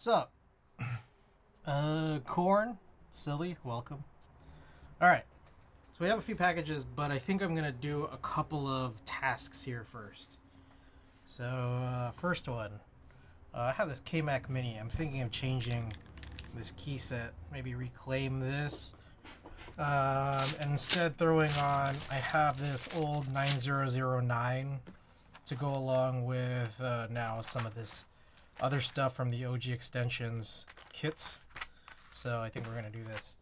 Sup? Corn? Silly, welcome. Alright, so we have a few packages, but I think I'm gonna do a couple of tasks here first. So, first one. I have this KMac Mini. I'm thinking of changing this key set. Maybe reclaim this. And instead throwing on, I have this old 9009 to go along with now some of this other stuff from the OG Extensions kits. So I think we're going to do this.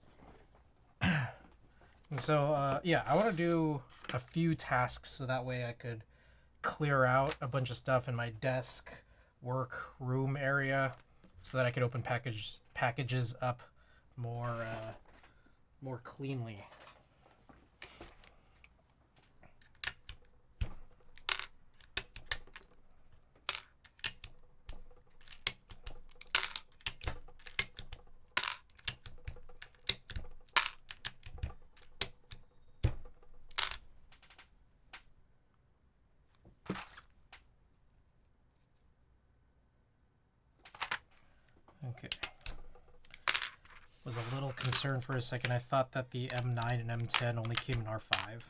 And so, yeah, I want to do a few tasks so that way I could clear out a bunch of stuff in my desk, work, room area so that I could open packages up more cleanly. Okay. Was a little concerned for a second. I thought that the M9 and M10 only came in R5.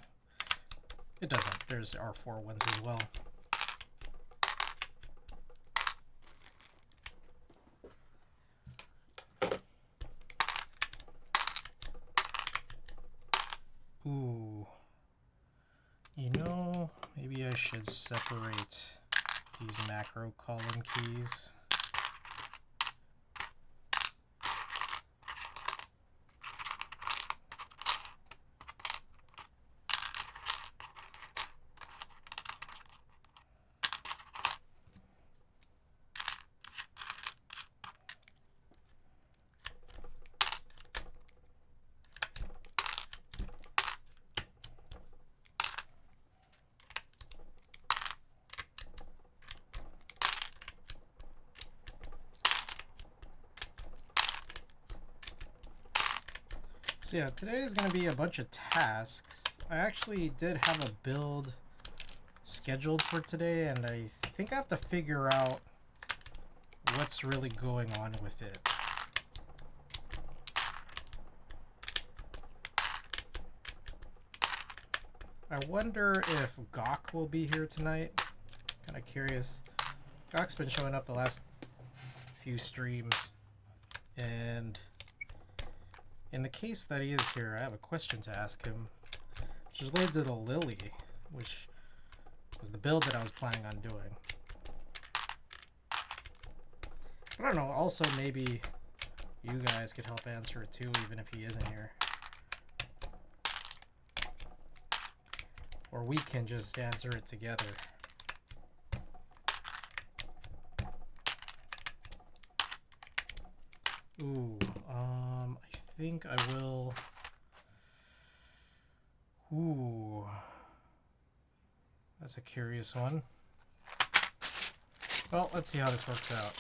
It doesn't. There's R4 ones as well. Ooh. You know, maybe I should separate these macro column keys. So yeah, today is going to be a bunch of tasks. I actually did have a build scheduled for today, and I think I have to figure out what's really going on with it. I wonder if Gawk will be here tonight. Kind of curious. Gawk's been showing up the last few streams, and in the case that he is here, I have a question to ask him, which is related to the Lily, which was the build that I was planning on doing. I don't know, also maybe you guys could help answer it too, even if he isn't here. Or we can just answer it together. Ooh, I think I will. Ooh, that's a curious one. Well, let's see how this works out.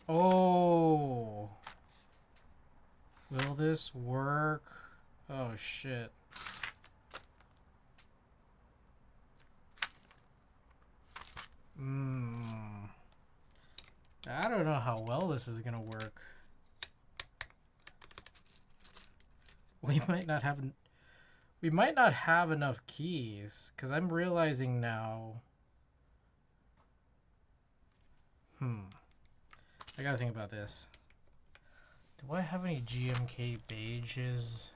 Oh, will this work? Oh shit. I don't know how well this is gonna work. We might not have enough keys, because I'm realizing now. I gotta think about this. Do I have any GMK beiges?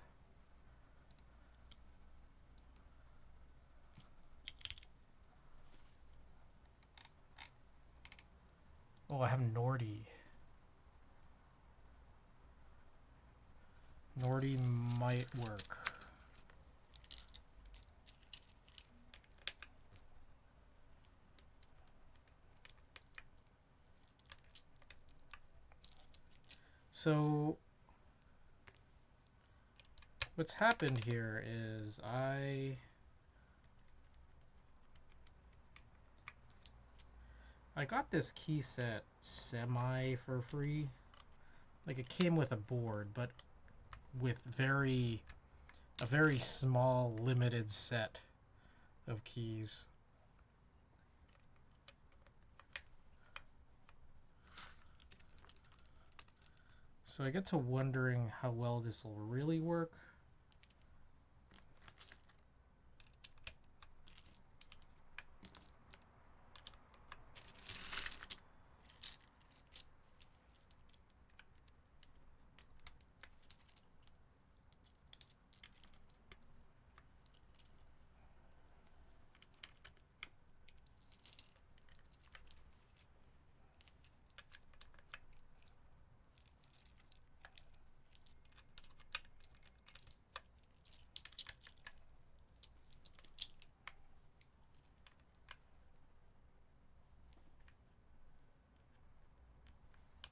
Oh, I have Nordy. Nordy might work. So what's happened here is I got this key set semi for free. Like, it came with a board, but with a very small limited set of keys. So I get to wondering how well this will really work.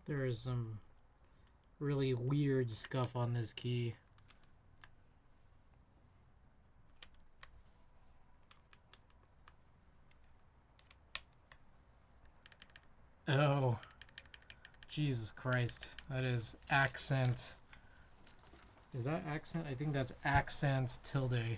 There is some really weird scuff on this key. Oh, Jesus Christ. That is accent. Is that accent? I think that's accent tilde.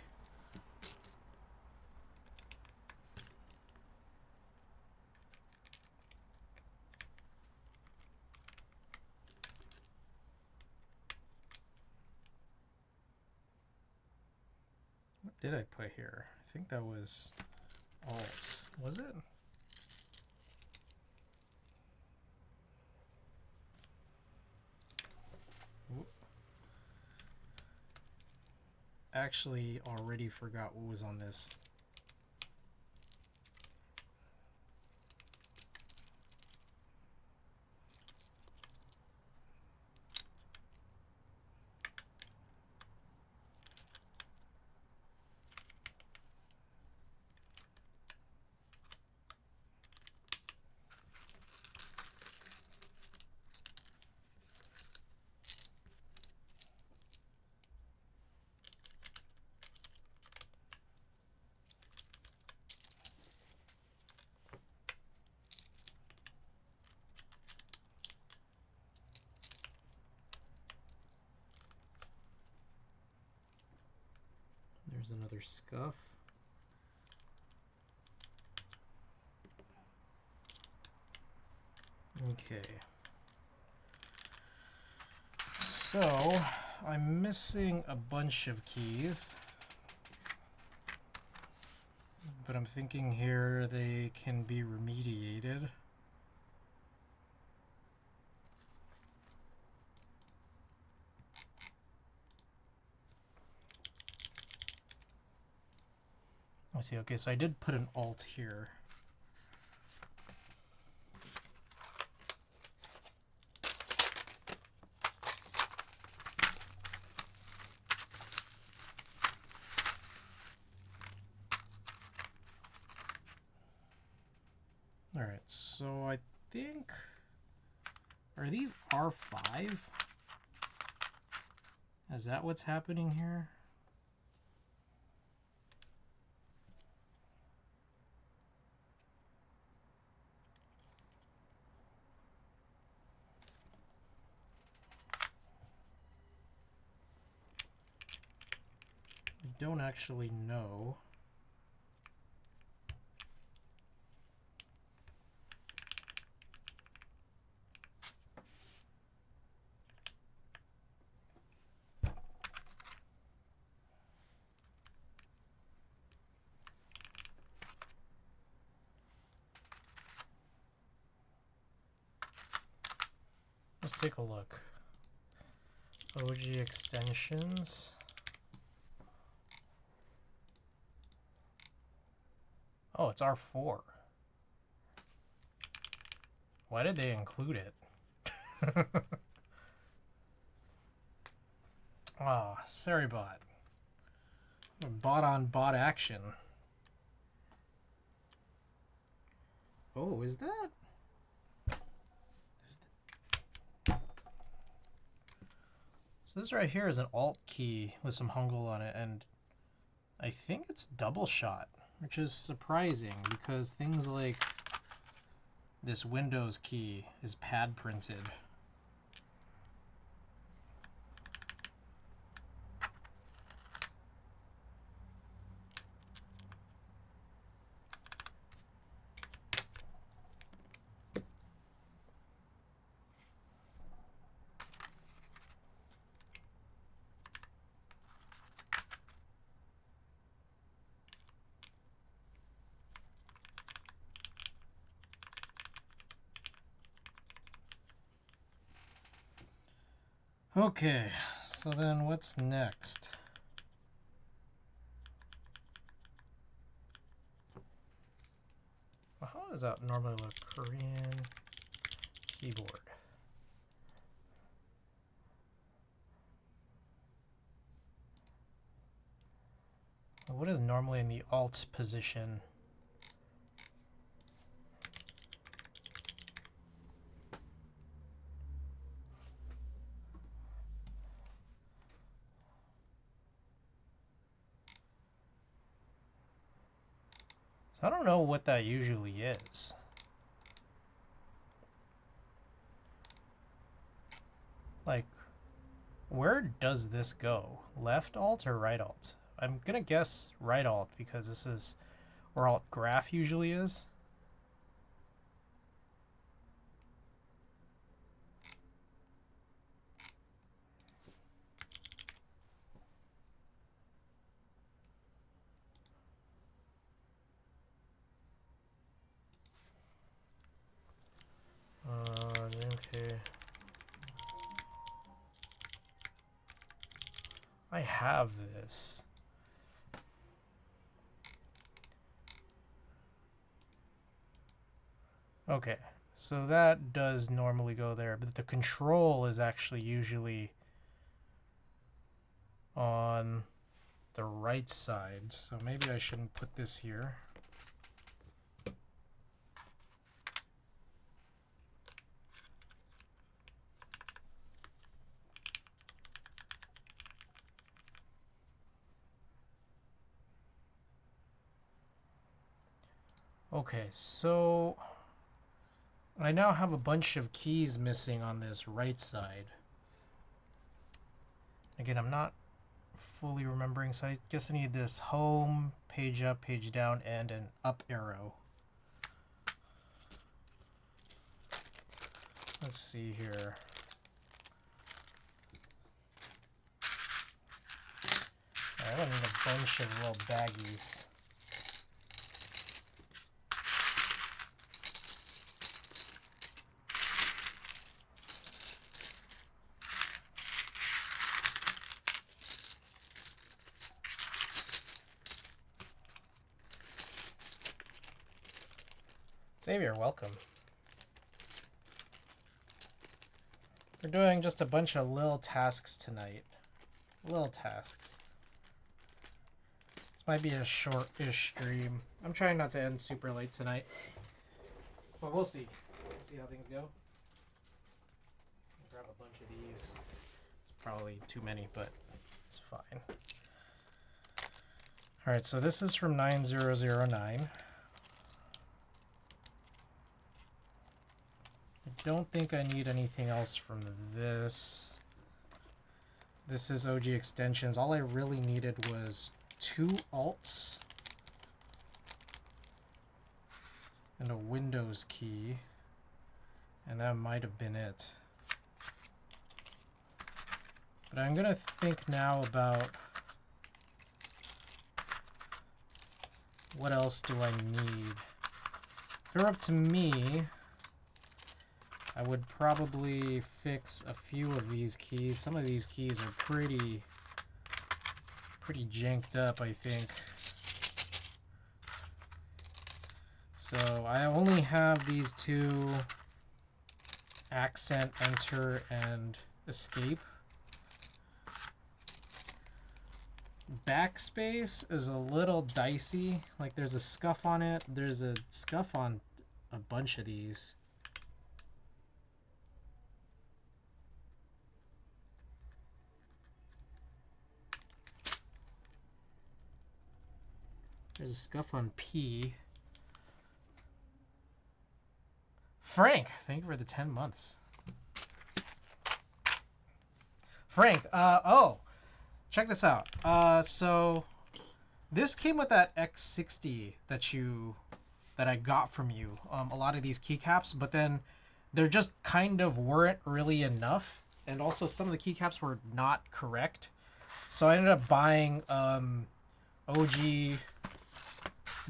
What did I put here? I think that was alt. Was it? Actually already forgot what was on this. There's another scuff. Okay. So, I'm missing a bunch of keys. But I'm thinking here they can be remediated. I see. Okay, so I did put an alt here. All right, so I think, are these R5? Is that what's happening here? I don't actually know. Let's take a look. OG extensions. Oh, it's R4. Why did they include it? Ah, sorry bot. Bot on bot action. Oh, is that? So this right here is an alt key with some hungul on it, and I think it's double shot, which is surprising because things like this Windows key is pad printed. Okay, so then what's next? Well, how does that normally look? Korean keyboard. What is normally in the Alt position? So I don't know what that usually is. Like, where does this go? Left Alt or right Alt? I'm gonna guess right Alt because this is where Alt Graph usually is. Okay. I have this. Okay, so that does normally go there, but the control is actually usually on the right side. So maybe I shouldn't put this here. Okay, so I now have a bunch of keys missing on this right side. Again, I'm not fully remembering, so I guess I need this home, page up, page down, and an up arrow. Let's see here. I need a bunch of little baggies. Xavier, welcome. We're doing just a bunch of little tasks tonight. Little tasks. This might be a short-ish stream. I'm trying not to end super late tonight. But we'll see. We'll see how things go. I'll grab a bunch of these. It's probably too many, but it's fine. Alright, so this is from 9009. I don't think I need anything else from this. This is OG extensions. All I really needed was 2 alts and a Windows key, and that might have been it. But I'm gonna think now about what else do I need. If it were up to me, I would probably fix a few of these keys. Some of these keys are pretty janked up, I think. So I only have these 2, accent, enter, and escape. Backspace is a little dicey. Like, there's a scuff on it. There's a scuff on a bunch of these. There's a scuff on P. Frank, thank you for the 10 months. Frank, oh, check this out. So this came with that X60 that I got from you. A lot of these keycaps, but then there just kind of weren't really enough, and also some of the keycaps were not correct. So I ended up buying OG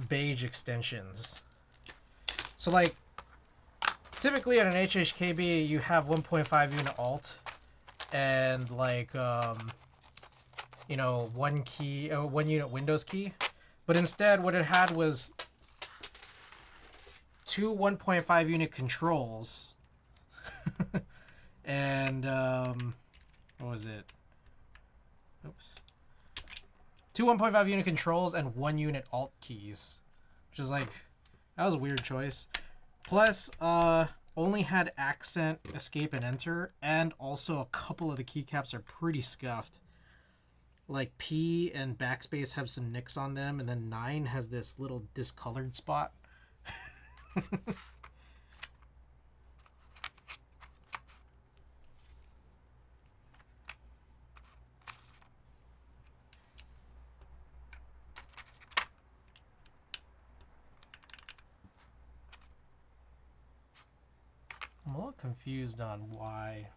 beige extensions. So like typically at an HHKB you have 1.5 unit alt, and like you know, one unit Windows key, but instead what it had was two 1.5 unit controls and what was it? Oops. Two 1.5 unit controls and 1 unit alt keys, which is like, that was a weird choice. Plus, only had accent, escape, and enter, and also a couple of the keycaps are pretty scuffed. Like P and backspace have some nicks on them, and then 9 has this little discolored spot. I'm a little confused on why.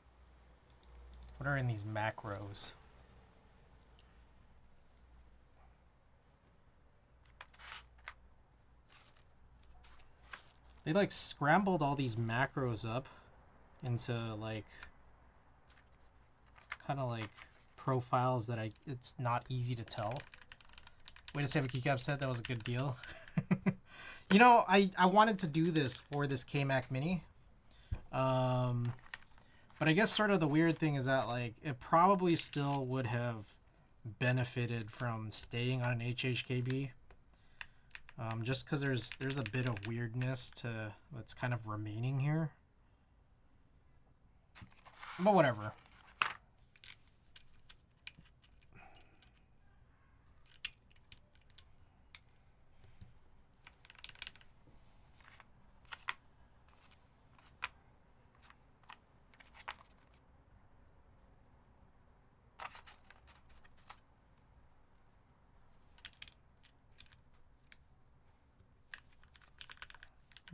What are in these macros? They like scrambled all these macros up into like kind of like profiles that it's not easy to tell. Way to save a keycap set. That was a good deal. You know, I wanted to do this for this KMac Mini. But I guess sort of the weird thing is that like it probably still would have benefited from staying on an HHKB. Just because there's a bit of weirdness that's kind of remaining here. But whatever.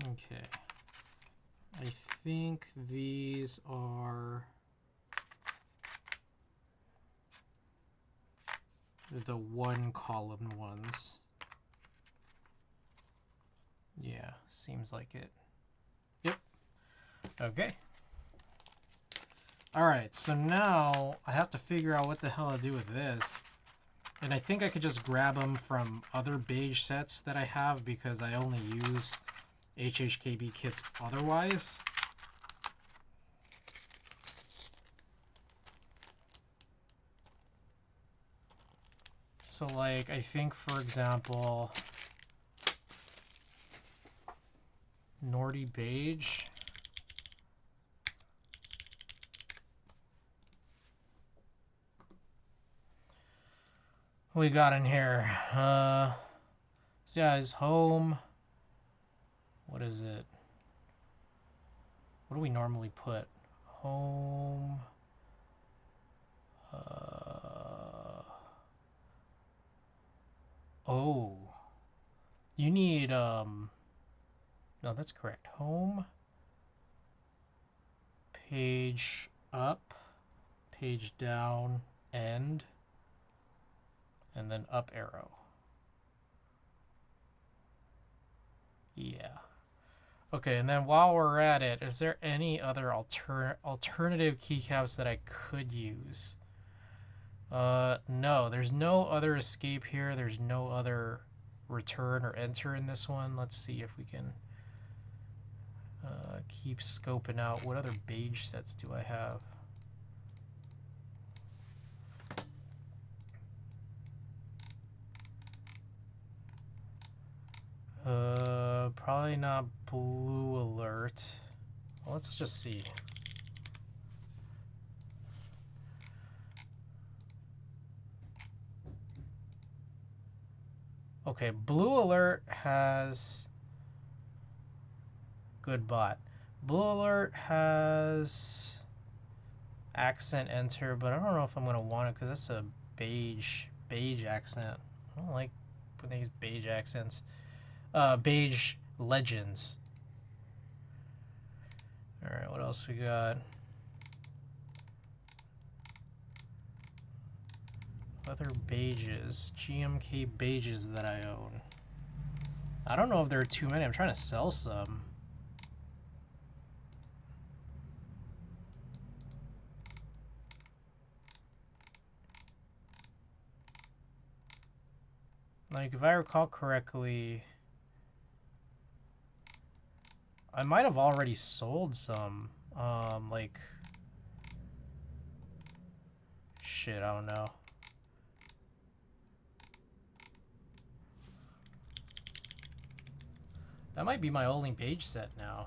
Okay, I think these are the one column ones. Yeah, seems like it. Yep. Okay. All right, so now I have to figure out what the hell to do with this. And I think I could just grab them from other beige sets that I have because I only use HHKB kits otherwise. So like, I think for example, Nordy Beige. What we got in here? So yeah, his home. What is it? What do we normally put? Home. Oh. You need, no, that's correct. Home. Page up. Page down. End. And then up arrow. Yeah. Okay, and then while we're at it, is there any other alternative keycaps that I could use? No, there's no other escape here. There's no other return or enter in this one. Let's see if we can keep scoping out. What other beige sets do I have? Probably not Blue Alert. Well, let's just see. Okay, Blue Alert has good bot. Blue Alert has accent enter, but I don't know if I'm gonna want it because that's a beige accent. I don't like when they use beige accents. Beige legends. All right, what else we got? Other beiges, GMK beiges that I own. I don't know if there are too many. I'm trying to sell some. Like, if I recall correctly, I might have already sold some. Like, shit, I don't know. That might be my only page set now.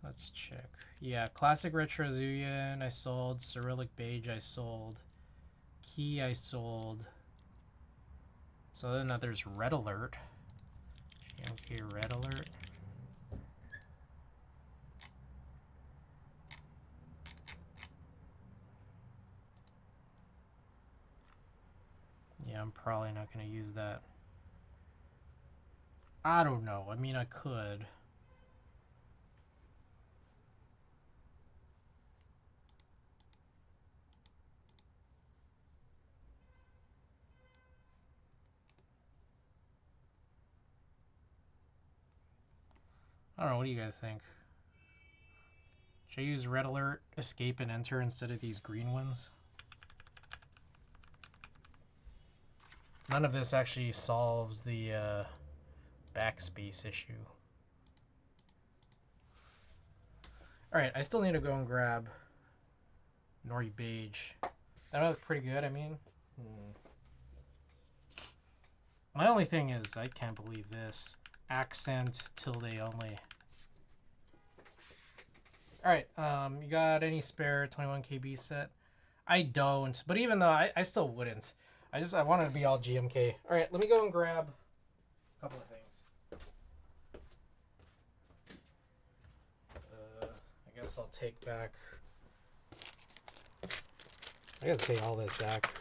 Let's check. Yeah, Classic Retro Zuyan I sold. Cyrillic Beige I sold. Key I sold. So then there's Red Alert. GMK Red Alert. Yeah, I'm probably not going to use that. I don't know. I mean, I could. I don't know. What do you guys think? Should I use Red Alert, Escape, and Enter instead of these green ones? None of this actually solves the backspace issue. Alright, I still need to go and grab Nori Beige. That looked pretty good, I mean. My only thing is, I can't believe this. Accent tilde only. Alright, you got any spare 21 KB set? I don't, but even though I still wouldn't. I wanted to be all GMK. Alright, let me go and grab a couple of things. I guess I'll take back. I gotta take all this back.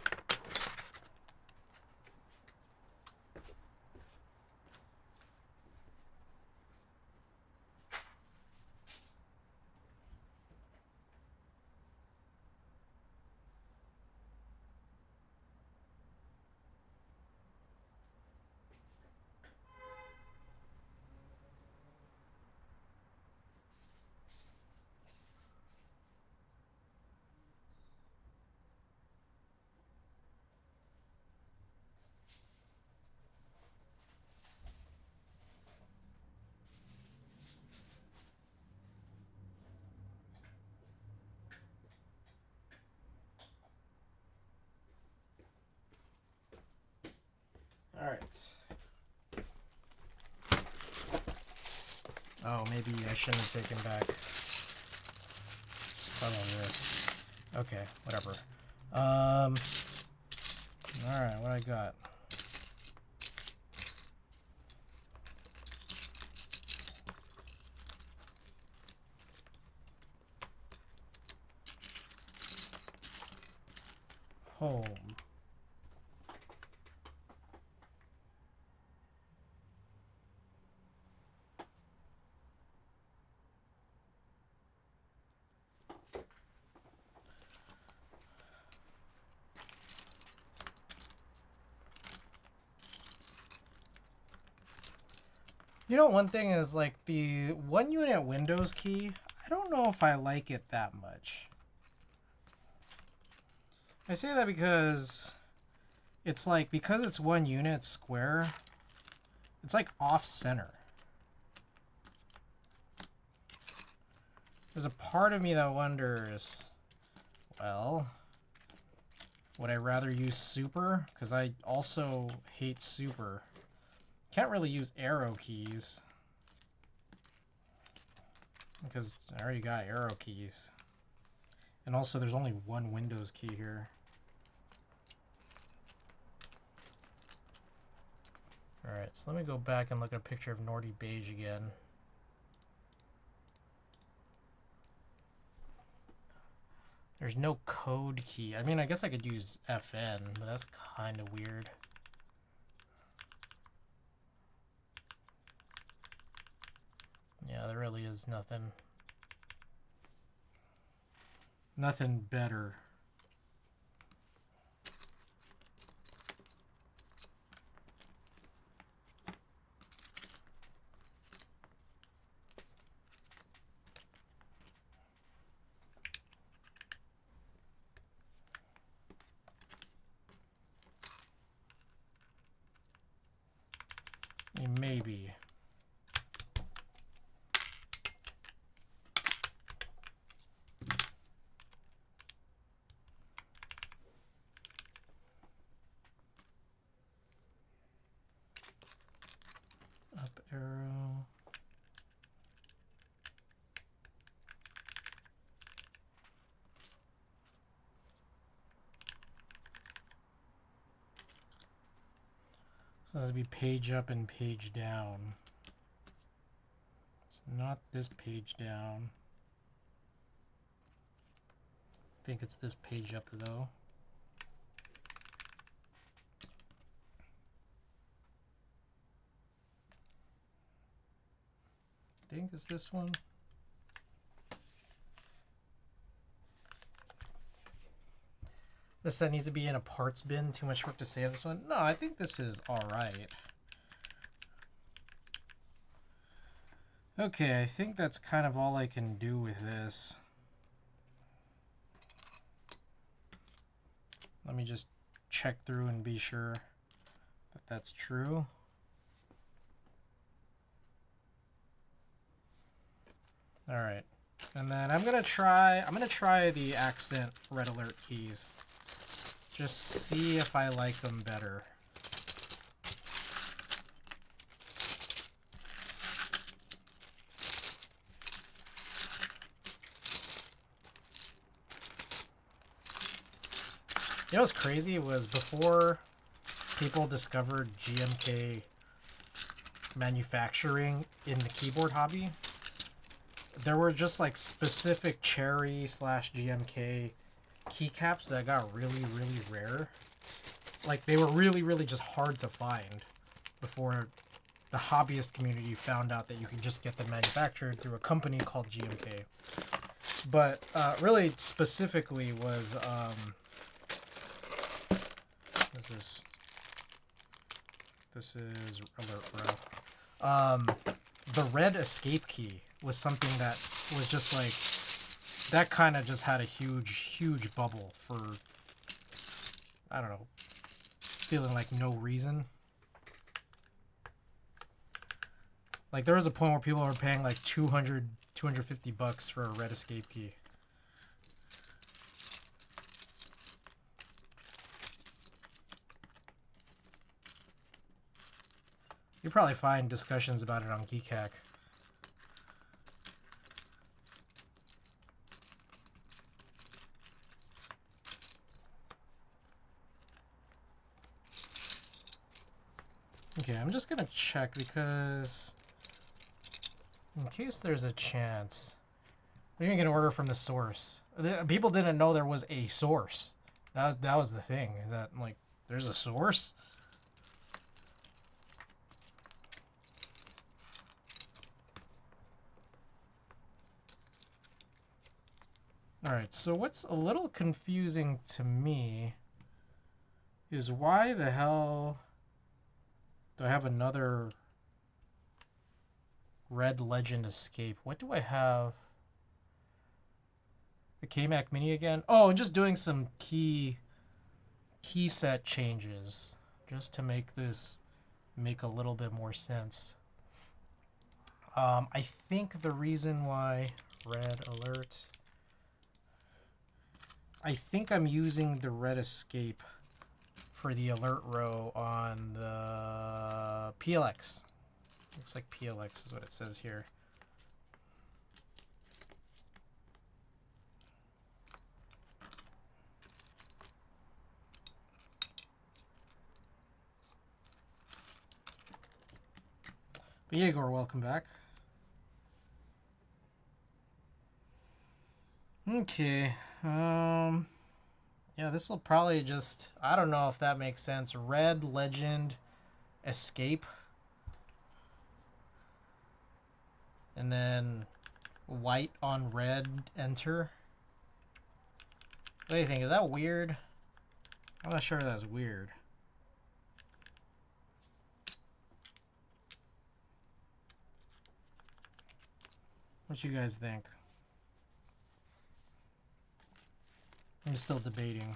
Alright. Oh, maybe I shouldn't have taken back some of this. Okay, whatever. Alright, what I got? Home. You know, one thing is, like, the 1 unit Windows key, I don't know if I like it that much. I say that because it's like, because it's 1 unit square, it's like off-center. There's a part of me that wonders, well, would I rather use super? Because I also hate super. Can't really use arrow keys because I already got arrow keys. And also there's only one Windows key here. Alright, so let me go back and look at a picture of Nori Beige again. There's no code key. I mean, I guess I could use FN, but that's kind of weird. Yeah, there really is nothing. Nothing better. Arrow. So this would be page up and page down. It's not this page down. I think it's this page up though. I think it's this one. This set needs to be in a parts bin. Too much work to save this one. No, I think this is alright. Okay, I think that's kind of all I can do with this. Let me just check through and be sure that that's true. All right, and then I'm gonna try the accent red alert keys. Just see if I like them better. You know what's crazy was before people discovered GMK manufacturing in the keyboard hobby, there were just like specific Cherry / GMK keycaps that got really, really rare. Like they were really, really just hard to find before the hobbyist community found out that you could just get them manufactured through a company called GMK. But really specifically was this is alert row. The red escape key was something that was just like, that kind of just had a huge bubble for, I don't know, feeling like no reason. Like there was a point where people were paying like $250 for a red escape key. You'll probably find discussions about it on Geek Hack. Okay, I'm just gonna check because in case there's a chance. We're gonna get an order from the source. People didn't know there was a source. That was the thing. Is that like there's a source? Alright, so what's a little confusing to me is why the hell do I have another Red Legend Escape? What do I have? The K-Mac Mini again? Oh, and just doing some key set changes just to make this make a little bit more sense. I think the reason why Red Alert, I think I'm using the Red Escape for the alert row on the PLX. Looks like PLX is what it says here. But Igor, welcome back. Okay. Yeah, this will probably just, I don't know if that makes sense. Red Legend Escape. And then white on red enter. What do you think? Is that weird? I'm not sure that's weird. What you guys think? I'm still debating.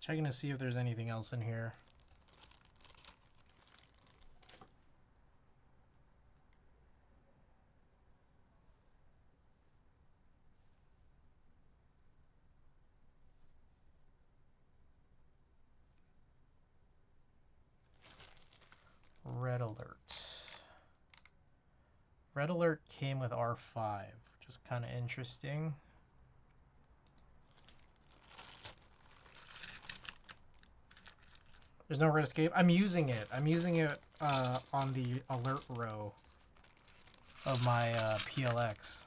Checking to see if there's anything else in here. red alert. Red alert came with R5, which is kind of interesting. There's no red escape. I'm using it. I'm using it on the alert row of my PLX.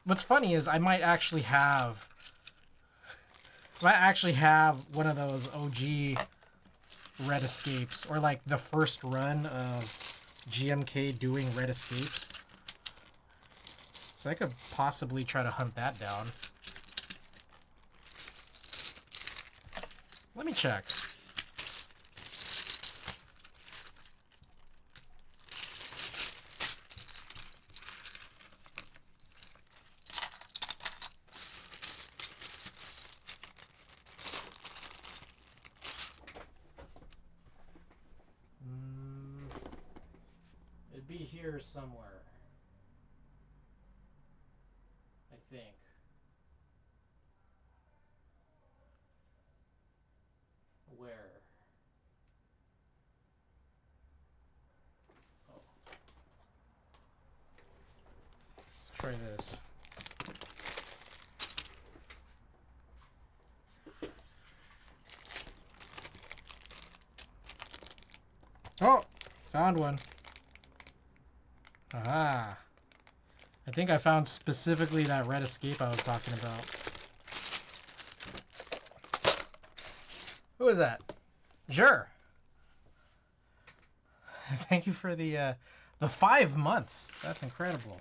What's funny is I might actually have one of those OG red escapes, or like the first run of GMK doing red escapes. So I could possibly try to hunt that down. Let me check. It'd be here somewhere, I think. Where? Oh. Let's try this. Oh! Found one. Aha. I think I found specifically that red escape I was talking about. Who is that? Sure. Thank you for the 5 months. That's incredible.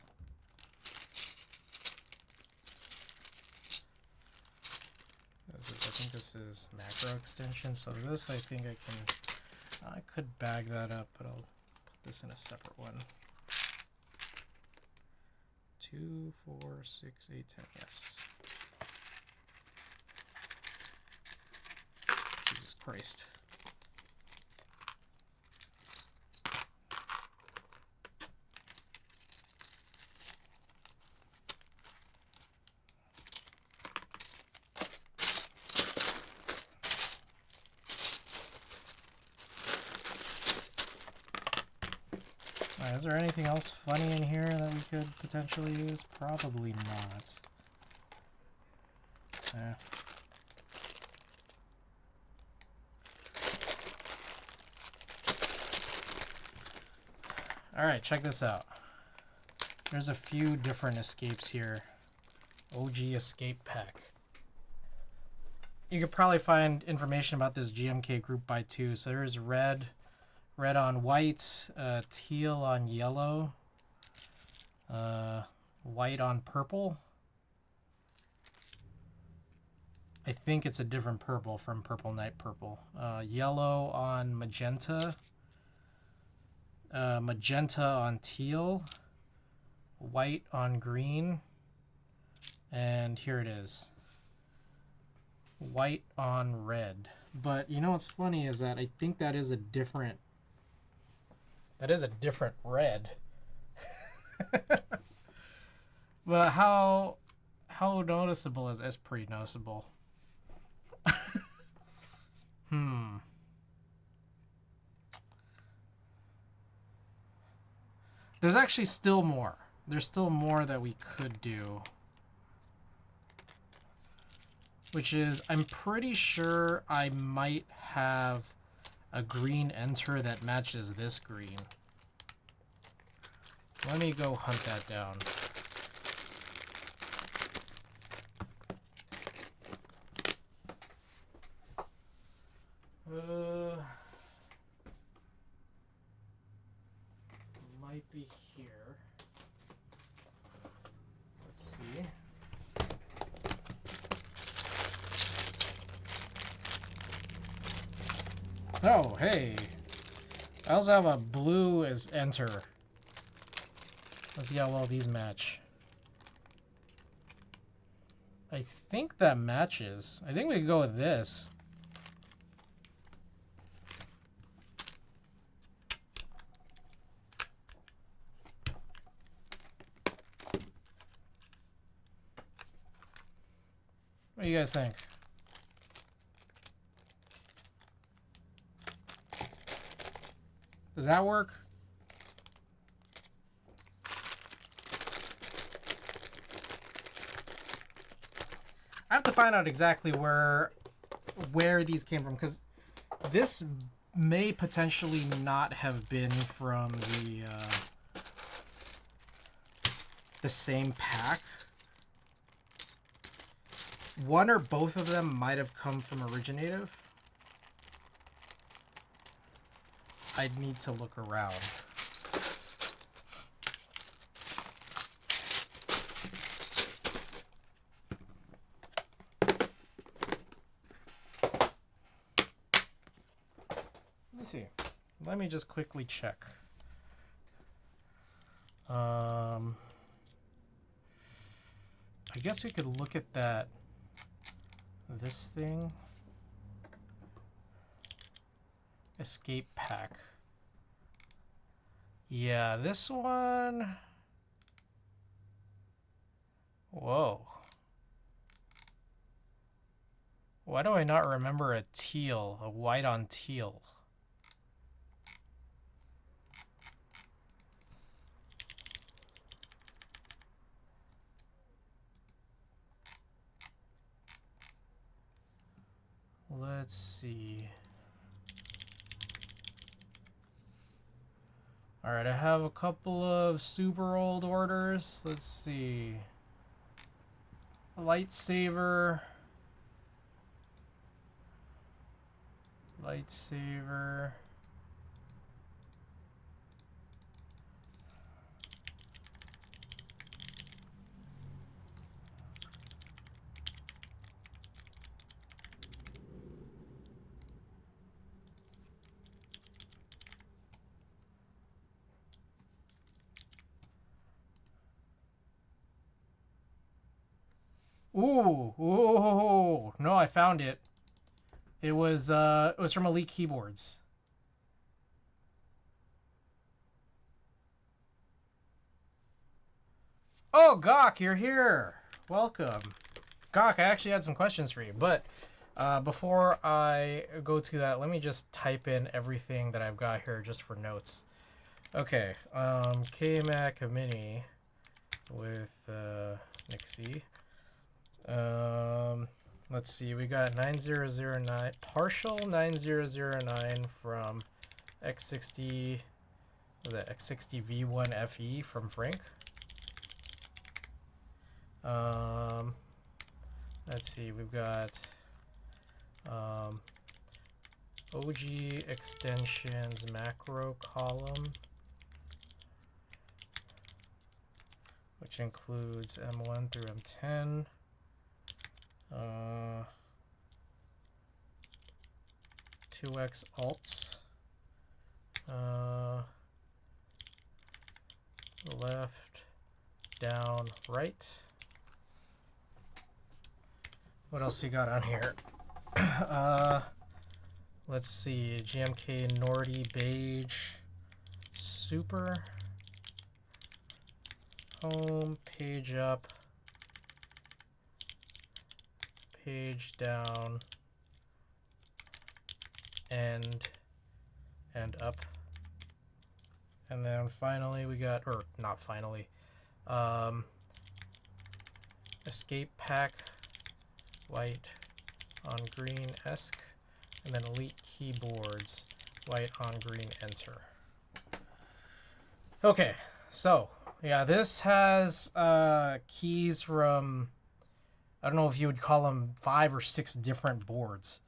I think this is macro extension. So this, I think I could bag that up, but I'll put this in a separate one. 2, 4, 6, 8, 10. Yes. Jesus Christ. Alright, is there anything else funny in here that we could potentially use? Probably not. Yeah. Alright, check this out. There's a few different escapes here. OG escape pack. You could probably find information about this GMK group by two. So there's red on white, teal on yellow, white on purple. I think it's a different purple from Purple Night Purple. Yellow on magenta, magenta on teal, white on green, and here it is. White on red. But you know what's funny is that I think that is a different red. But how noticeable is this? Pretty noticeable. There's actually still more. There's still more that we could do. Which is, I'm pretty sure I might have a green enter that matches this green. Let me go hunt that down. Might be here. Let's see. Oh, hey. I also have a blue as enter. Let's see how well these match. I think that matches. I think we could go with this. What do you guys think? Does that work? I have to find out exactly where these came from, because this may potentially not have been from the same pack. One or both of them might have come from Originative. I'd need to look around. Let me see. Let me just quickly check. I guess we could look at this thing. Escape pack. Yeah, this one. Whoa. Why do I not remember a teal, a white on teal? Let's see. All right, I have a couple of super old orders. Let's see. A lightsaber. Lightsaber. Ooh, no, I found it. It was from Elite Keyboards. Oh, Gawk, you're here. Welcome. Gawk, I actually had some questions for you, but before I go to that, let me just type in everything that I've got here just for notes. Okay, K-Mac Mini with Nixie. Let's see, we got 9009, partial 9009 from X60, was that X60 V1 FE from Frank? Let's see, we've got OG extensions macro column, which includes M1 through M10. 2x alts, left, down, right. What else we got on here? Let's see, GMK Nordy Beige Super, home, page up, page down, and up. And then finally we got, or not finally, Escape Pack, white on green-esque, and then Elite Keyboards, white on green enter. Okay, so yeah, this has keys from, I don't know if you would call them 5 or 6 different boards.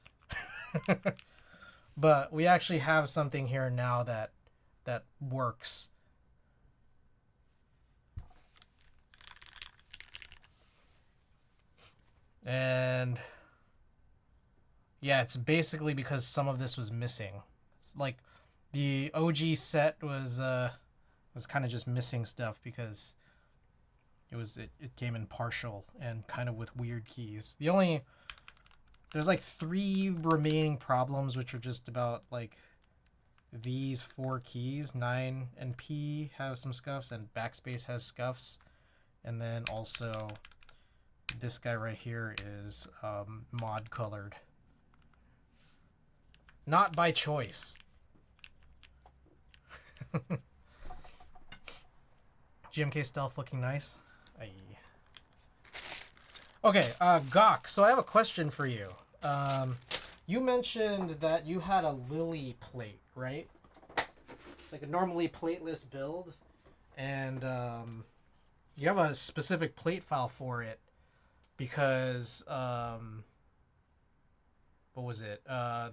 But we actually have something here now that works. And yeah, it's basically because some of this was missing. It's like the OG set was kind of just missing stuff because it came in partial and kind of with weird keys. There's like 3 remaining problems, which are just about like these 4 keys. 9 and P have some scuffs, and backspace has scuffs. And then also this guy right here is mod colored. Not by choice. GMK stealth looking nice. Aye. Okay, Gawk, so I have a question for you. You mentioned that you had a Lily plate, right? It's like a normally plateless build, and you have a specific plate file for it because, what was it?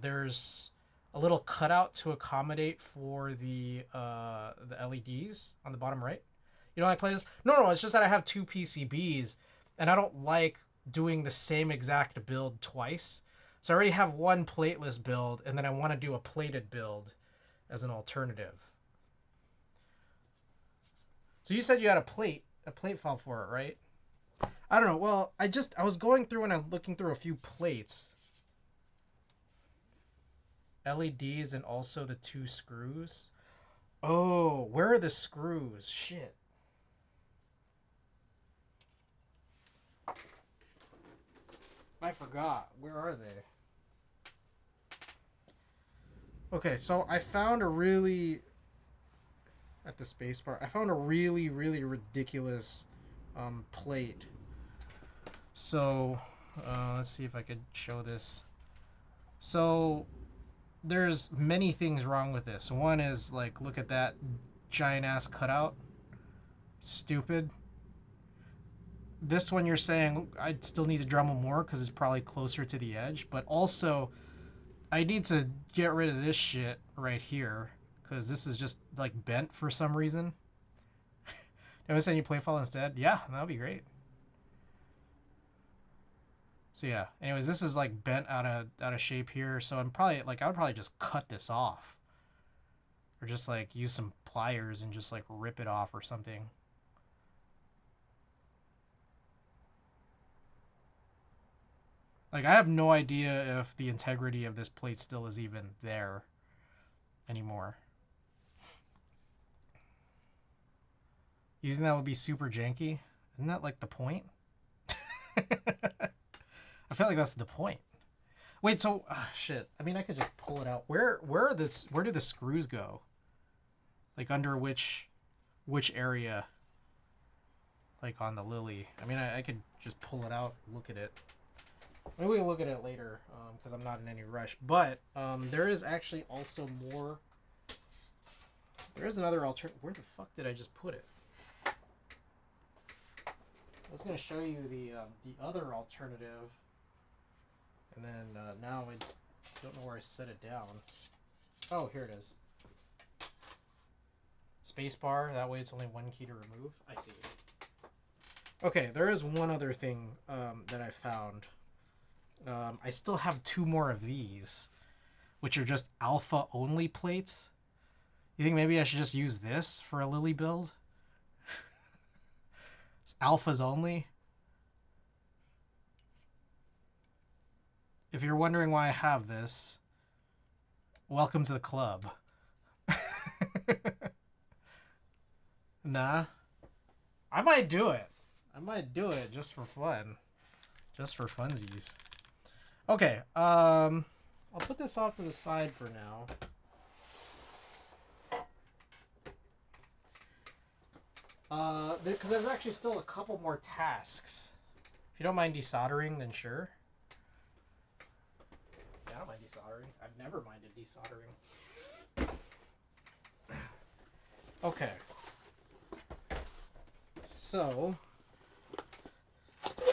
There's a little cutout to accommodate for the LEDs on the bottom right. You know how I play this? No, it's just that I have two PCBs, and I don't like doing the same exact build twice. So I already have one plateless build, and then I want to do a plated build as an alternative. So you said you had a plate file for it, right? I don't know. Well, I was going through and I'm looking through a few plates. LEDs and also the two screws. Oh, where are the screws? Shit. I forgot. Where are they? Okay, so I found a really... At the space bar. I found a really, really ridiculous plate. So, let's see if I could show this. So, there's many things wrong with this. One is, like, look at that giant-ass cutout. Stupid. This one you're saying I still need to Dremel more because it's probably closer to the edge. But also, I need to get rid of this shit right here because this is just, like, bent for some reason. Am I send you plate file instead? Yeah, that would be great. So yeah, anyways, this is like bent out of shape here. So I'm probably like, I would probably just cut this off, or just like use some pliers and just like rip it off or something. Like I have no idea if the integrity of this plate still is even there anymore. Using that would be super janky. Isn't that like the point? I feel like that's the point. Wait, so shit. I mean, I could just pull it out. Where do the screws go? Like under which area? Like on the Lily. I mean, I could just pull it out, look at it. Maybe we can look at it later, because I'm not in any rush. But there is actually also more. There is another alternative. Where the fuck did I just put it? I was gonna show you the other alternative. And then now I don't know where I set it down. Oh, here it is. Spacebar, that way it's only one key to remove. I see. Okay, there is one other thing that I found. I still have two more of these, which are just alpha only plates. You think maybe I should just use this for a Lily build? It's alphas only. If you're wondering why I have this, welcome to the club. Nah. I might do it. I might do it just for fun. Just for funsies. Okay, I'll put this off to the side for now. Because there's actually still a couple more tasks. If you don't mind desoldering, then sure. I don't mind desoldering. I've never minded desoldering. Okay. So,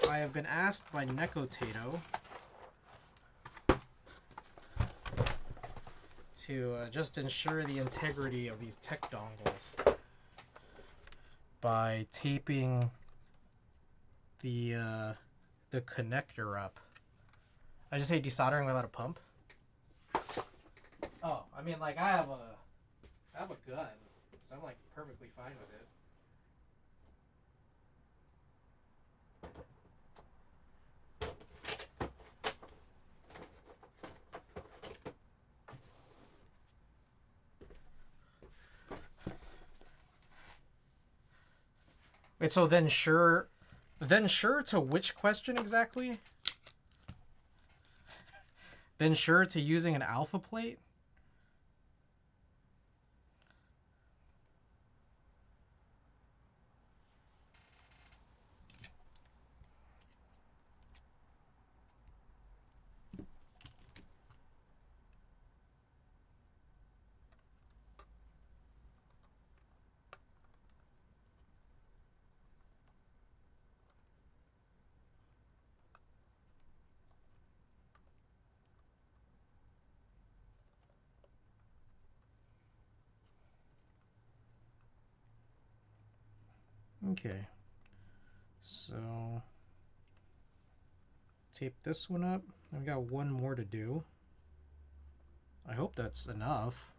I have been asked by Nekotato to just ensure the integrity of these tech dongles by taping the connector up. I just hate desoldering without a pump. Oh, I mean, like I have a gun, so I'm like perfectly fine with it. Wait, so then sure to which question exactly? Then sure to using an alpha plate? Okay. So tape this one up. I've got one more to do. I hope that's enough.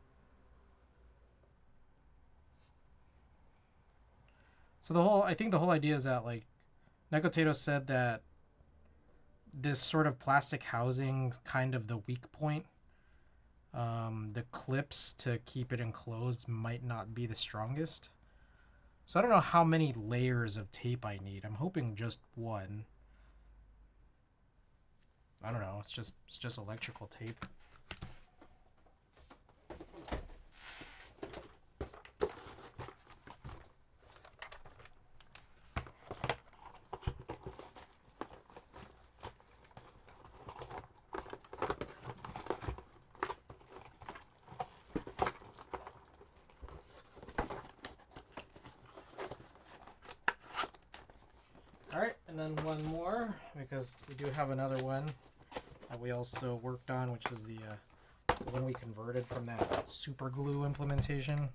So I think the whole idea is that, like, Nekotato said that this sort of plastic housing kind of the weak point. The clips to keep it enclosed might not be the strongest. So I don't know how many layers of tape I need. I'm hoping just one. I don't know. It's just electrical tape. Alright, and then one more, because we do have another one that we also worked on, which is the one we converted from that super glue implementation.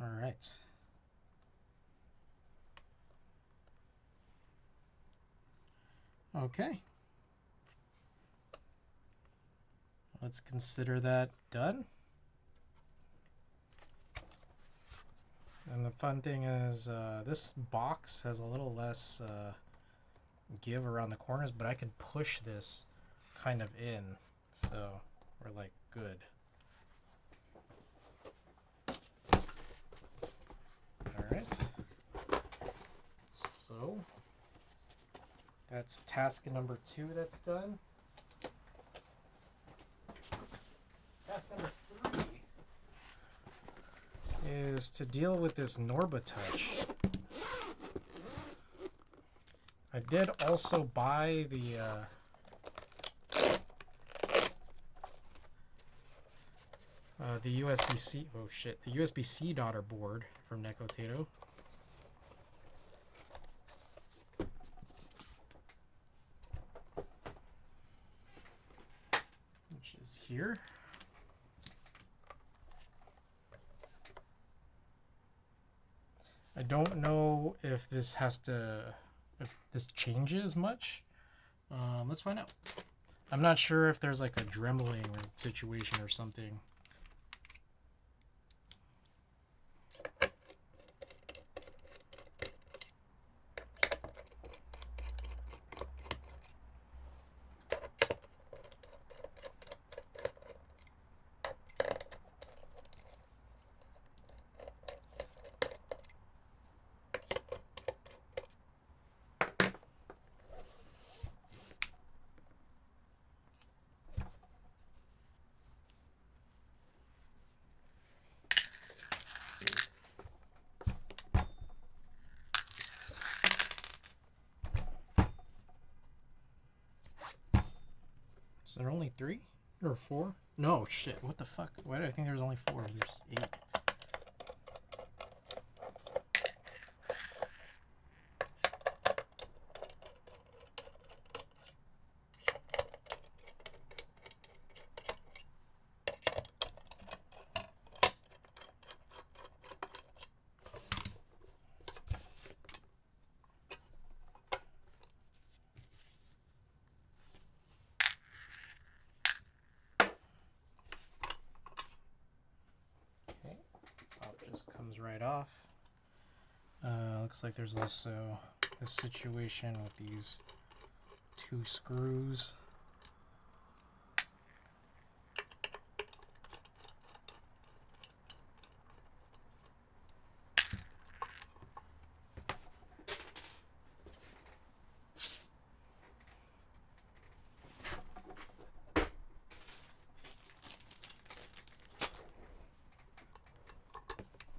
Alright. Okay. Let's consider that done. And the fun thing is this box has a little less give around the corners, but I can push this kind of in, so we're like good. Alright. So that's task number 2 that's done. Task number 3 is to deal with this Norba Touch. I did also buy the USB-C, oh shit, the USB-C daughter board from Nekotato. Which is here. I don't know if this if this changes much. Let's find out. I'm not sure if there's like a dremeling situation or something. Is there only 3 or 4? No, shit. What the fuck? Why did I think there was only 4? There's 8. Right off. Looks like there's also this situation with these 2 screws.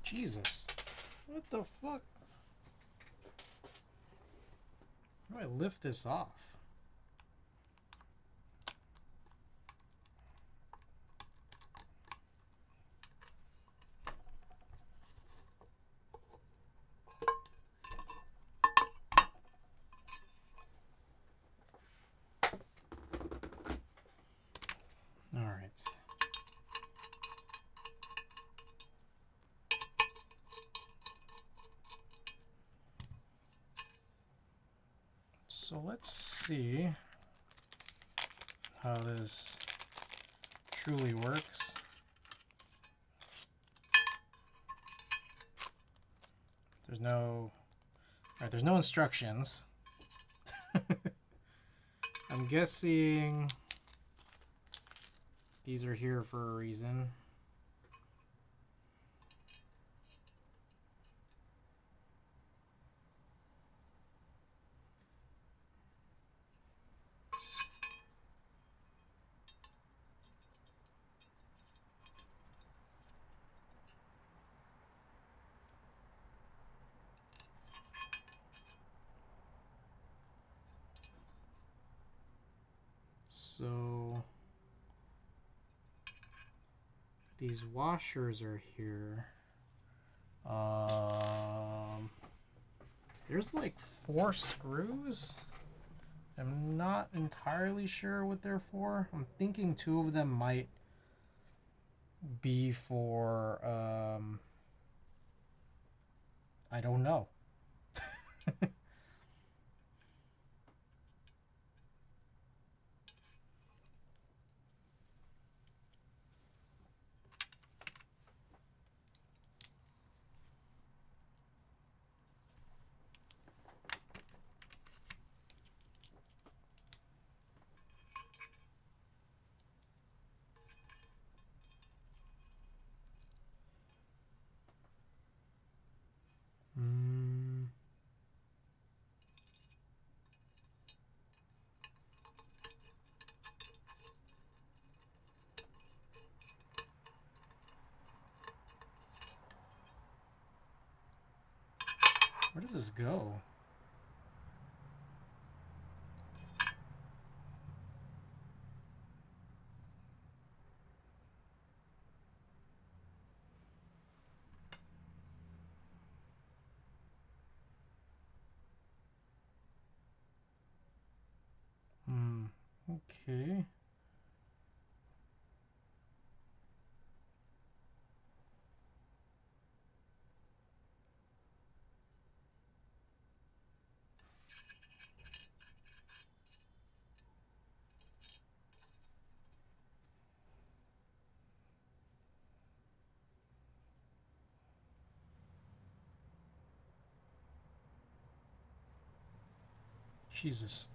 Jesus. What the fuck? How do I lift this off? All right. So let's see how this truly works. There's no instructions. I'm guessing these are here for a reason. So these washers are here. There's like 4 screws. I'm not entirely sure what they're for. I'm thinking 2 of them might be for I don't know. Where does this go? Okay. Jesus.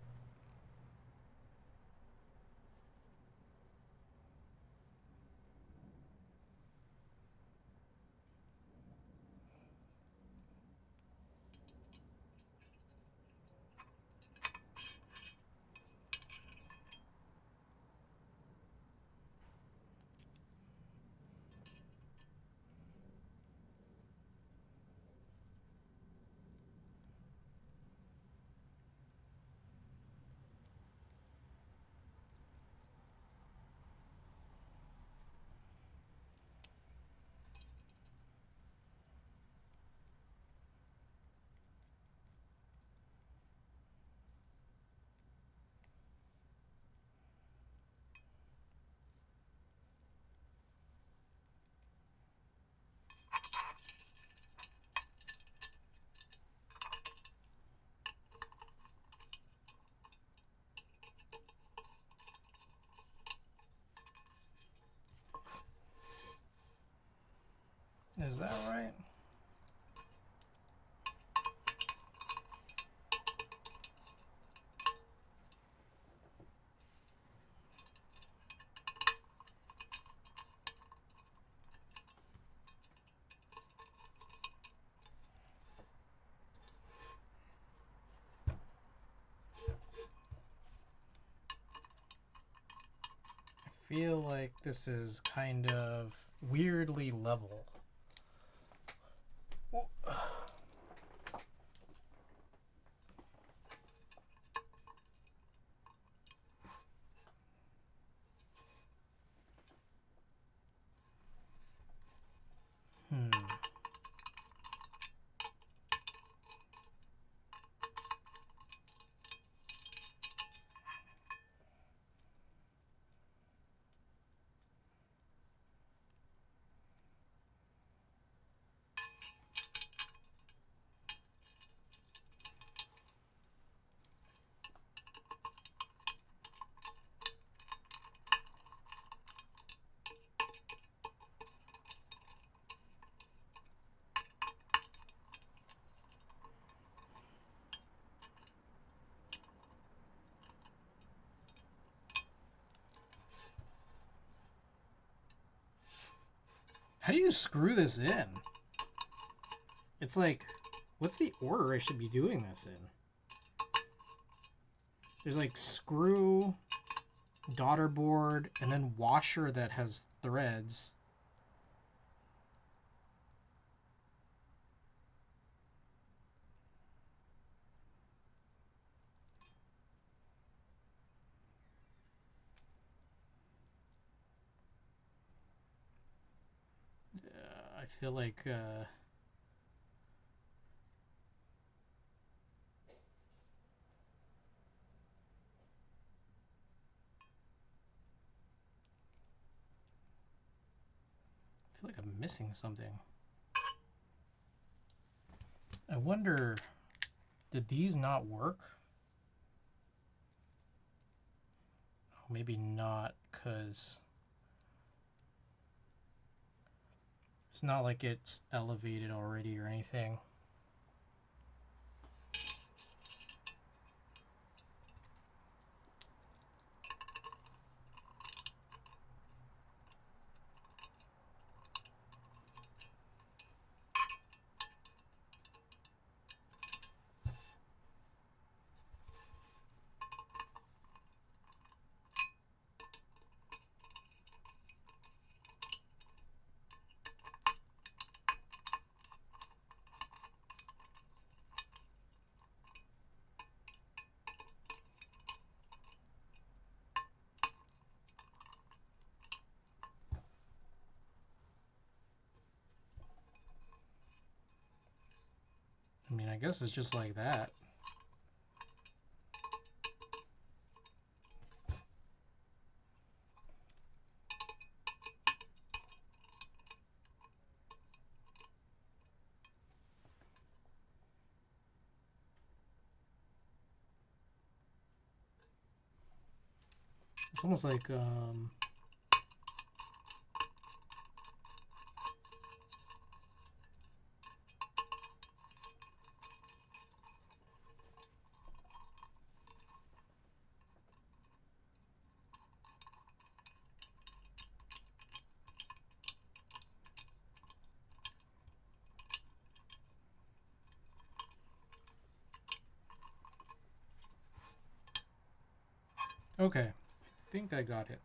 Is that right? I feel like this is kind of weirdly level. How do you screw this in? It's like, what's the order I should be doing this in? There's like screw, daughter board, and then washer that has threads. I feel like I'm missing something. I wonder, did these not work? Oh, maybe not, because it's not like it's elevated already or anything. I mean, I guess it's just like that. It's almost like okay. I think I got it.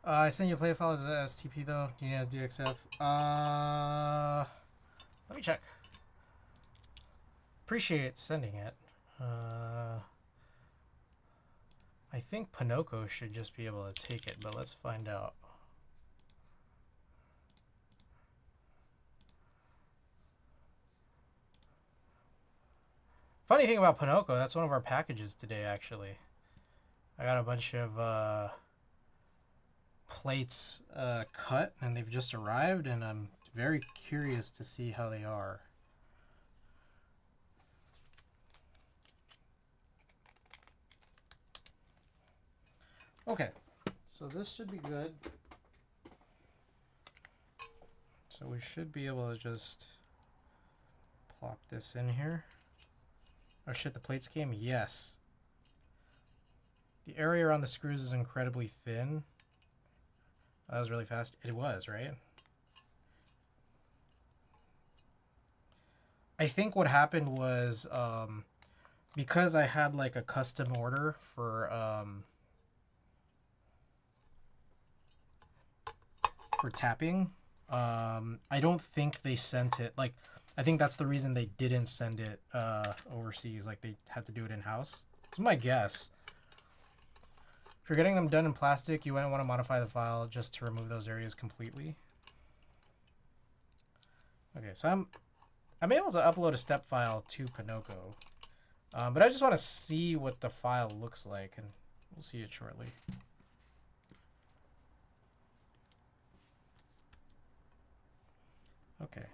I sent you a play file as a STP though. Do you need a DXF? Let me check. Appreciate sending it. I think Pinocchio should just be able to take it, but let's find out. Funny thing about Pinocchio, that's one of our packages today, actually. I got a bunch of plates cut, and they've just arrived, and I'm very curious to see how they are. Okay, so this should be good. So we should be able to just plop this in here. Oh shit, the plates came? Yes. The area around the screws is incredibly thin. That was really fast. It was, right? I think what happened was because I had like a custom order for tapping, I don't think they sent it. Like, I think that's the reason they didn't send it overseas. Like, they had to do it in-house. It's my guess. If you're getting them done in plastic, you might want to modify the file just to remove those areas completely. Okay, so I'm able to upload a step file to Pinocchio. But I just want to see what the file looks like, and we'll see it shortly. Okay.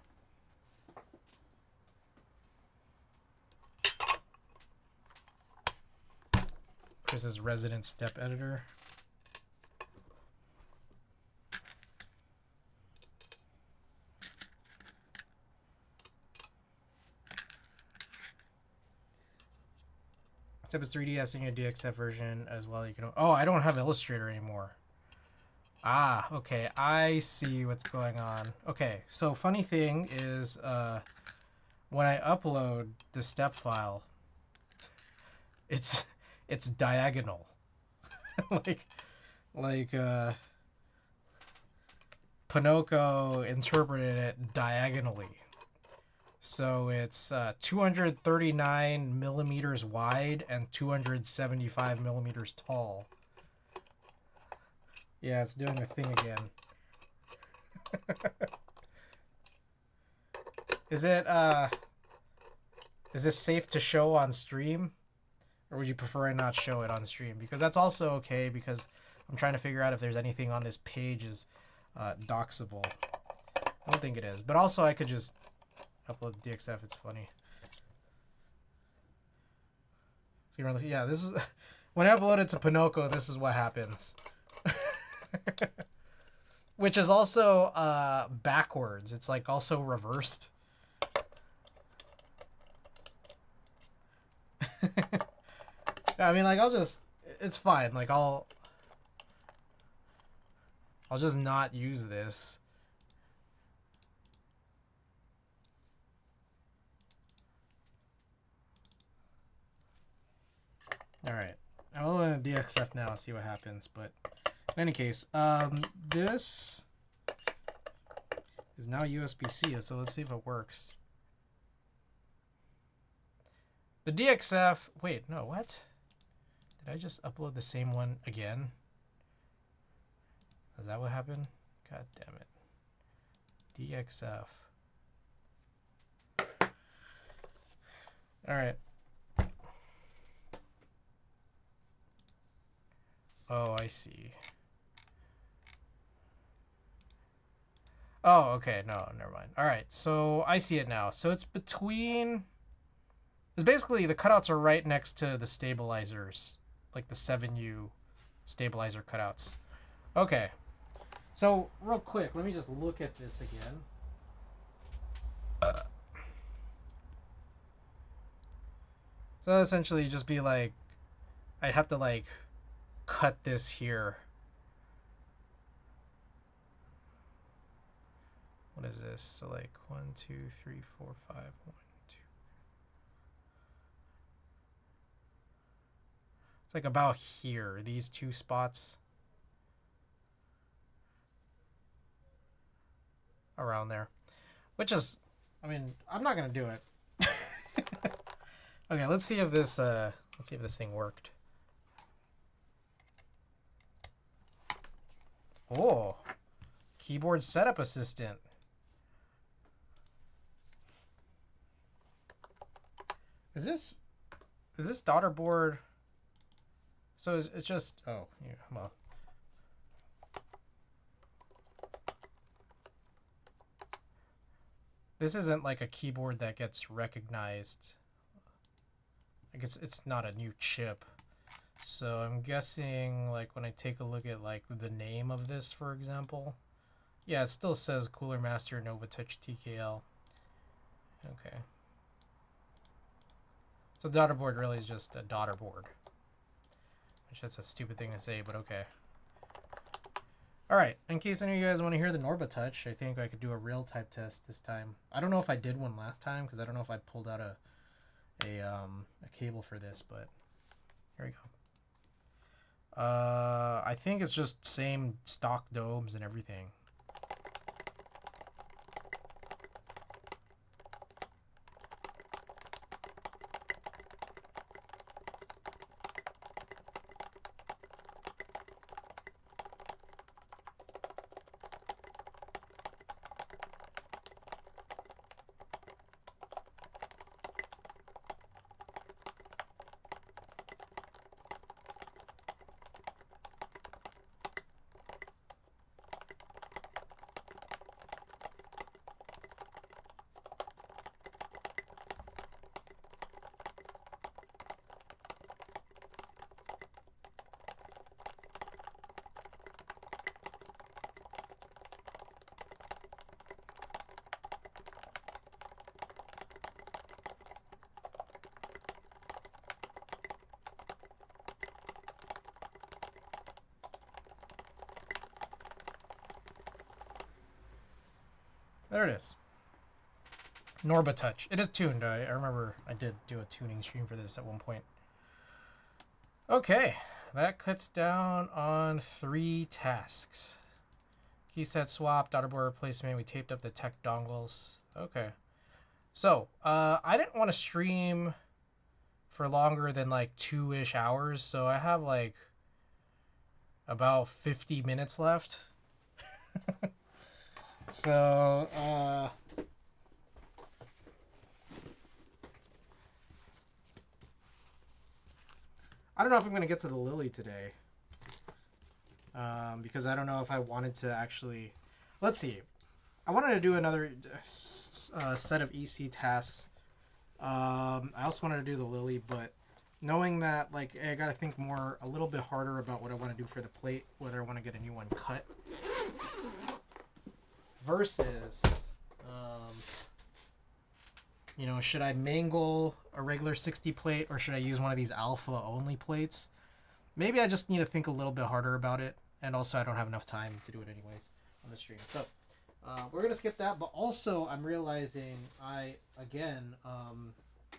This is resident step editor. Step is 3D. I've seen your DXF version as well. You can. Oh, I don't have Illustrator anymore. Ah, okay. I see what's going on. Okay, so funny thing is, when I upload the step file, it's it's diagonal. like like Pinocchio interpreted it diagonally. So it's 239 millimeters wide and 275 millimeters tall. Yeah, it's doing the thing again. Is it is this safe to show on stream? Or would you prefer I not show it on stream? Because that's also okay, because I'm trying to figure out if there's anything on this page is doxable. I don't think it is. But also I could just upload the DXF. It's funny. So yeah, this is... when I upload it to Pinocchio, this is what happens. Which is also backwards. It's like also reversed. I mean, like, I'll just... It's fine. Like, I'll just not use this. Alright. I'll open the DXF now and see what happens, but in any case, this is now USB-C, so let's see if it works. The DXF... Wait, no, what? Did I just upload the same one again? Is that what happened? God damn it. DXF. Alright. Oh, I see. Oh, okay. No, never mind. Alright, so I see it now. So it's between... It's basically the cutouts are right next to the stabilizers. Like the 7U stabilizer cutouts. Okay. So, real quick, let me just look at this again. So essentially just be like, I'd have to like cut this here. What is this? So like 1, 2, 3, 4, 5, 1, 2. It's like about here, these two spots. Around there. Which is, I mean, I'm not gonna do it. Okay, let's see if this thing worked. Oh, keyboard setup assistant. Is this daughter board? So it's just, oh, yeah, well. This isn't like a keyboard that gets recognized. I guess it's not a new chip. So I'm guessing like when I take a look at like the name of this, for example. Yeah, it still says Cooler Master Nova Touch TKL. Okay. So the daughter board really is just a daughter board. Which that's a stupid thing to say, but okay. Alright, in case any of you guys want to hear the Norba Touch, I think I could do a real type test this time. I don't know if I did one last time, because I don't know if I pulled out a cable for this, but here we go. I think it's just same stock domes and everything. There it is. Norba Touch. It is tuned. I remember I did do a tuning stream for this at one point. Okay, that cuts down on 3 tasks. Key set swap, daughterboard replacement. We taped up the tech dongles. Okay. So, I didn't want to stream for longer than like 2-ish hours, so I have like about 50 minutes left. So, I don't know if I'm going to get to the Lily today. Because I don't know if I wanted to actually... Let's see. I wanted to do another set of EC tasks. I also wanted to do the Lily, but knowing that, like, I got to think a little bit harder about what I want to do for the plate, whether I want to get a new one cut. Versus, you know, should I mangle a regular 60 plate or should I use one of these alpha only plates? Maybe I just need to think a little bit harder about it. And also I don't have enough time to do it anyways on the stream. So we're going to skip that. But also I'm realizing I, again,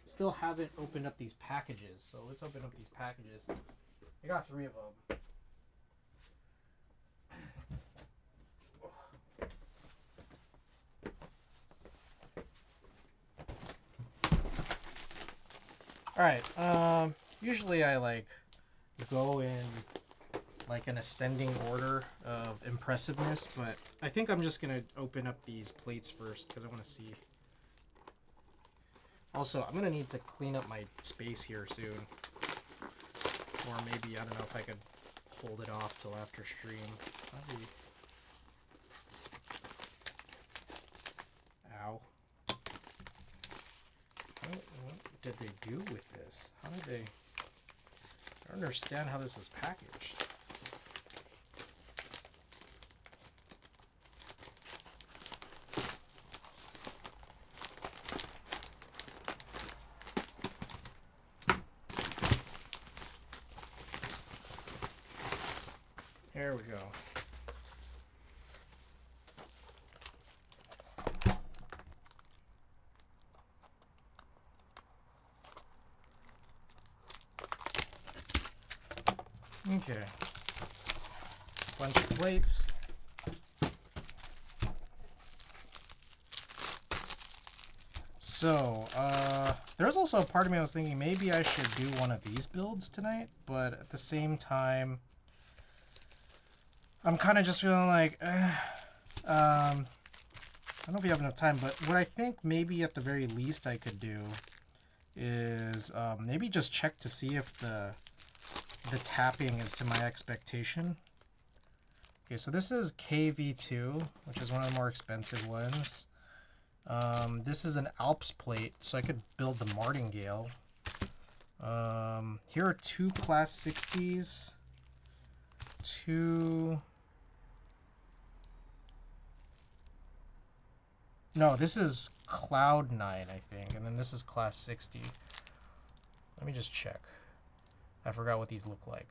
still haven't opened up these packages. So let's open up these packages. I got 3 of them. Alright, usually I like go in like an ascending order of impressiveness, but I think I'm just gonna open up these plates first because I want to see. Also, I'm gonna need to clean up my space here soon, or maybe I don't know if I could hold it off till after stream. Ow. What did they do with this? How did they... I don't understand how this is packaged. There we go. Okay. Bunch of plates. So, there's also a part of me I was thinking maybe I should do one of these builds tonight, but at the same time, I'm kind of just feeling like, I don't know if you have enough time, but what I think maybe at the very least I could do is maybe just check to see if the tapping is to my expectation. Okay, so this is KV2, which is one of the more expensive ones. This is an Alps plate, so I could build the Martingale. Here are 2 Class 60s. 2... No, this is Cloud9, I think, and then this is Class 60. Let me just check. I forgot what these look like.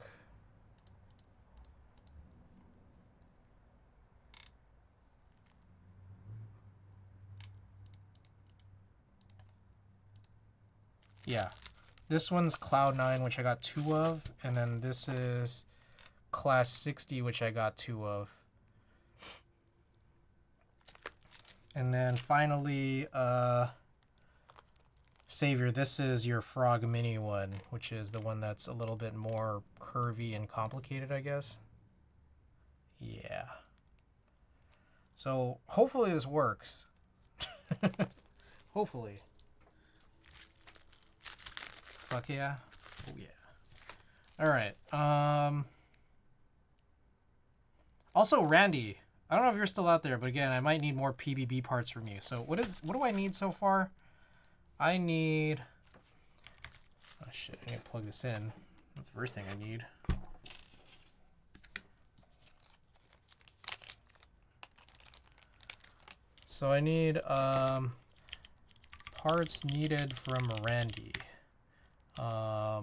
Yeah, this one's Cloud9, which I got 2 of, and then this is Class 60, which I got 2 of. And then finally, Savior, this is your Frog Mini one, which is the one that's a little bit more curvy and complicated, I guess. Yeah. So, hopefully this works. Hopefully. Fuck yeah. Oh yeah. Alright, also, Randy, I don't know if you're still out there, but again, I might need more PBB parts from you. So what do I need so far? I need... Oh shit, I need to plug this in. That's the first thing I need. So I need parts needed from Randy. I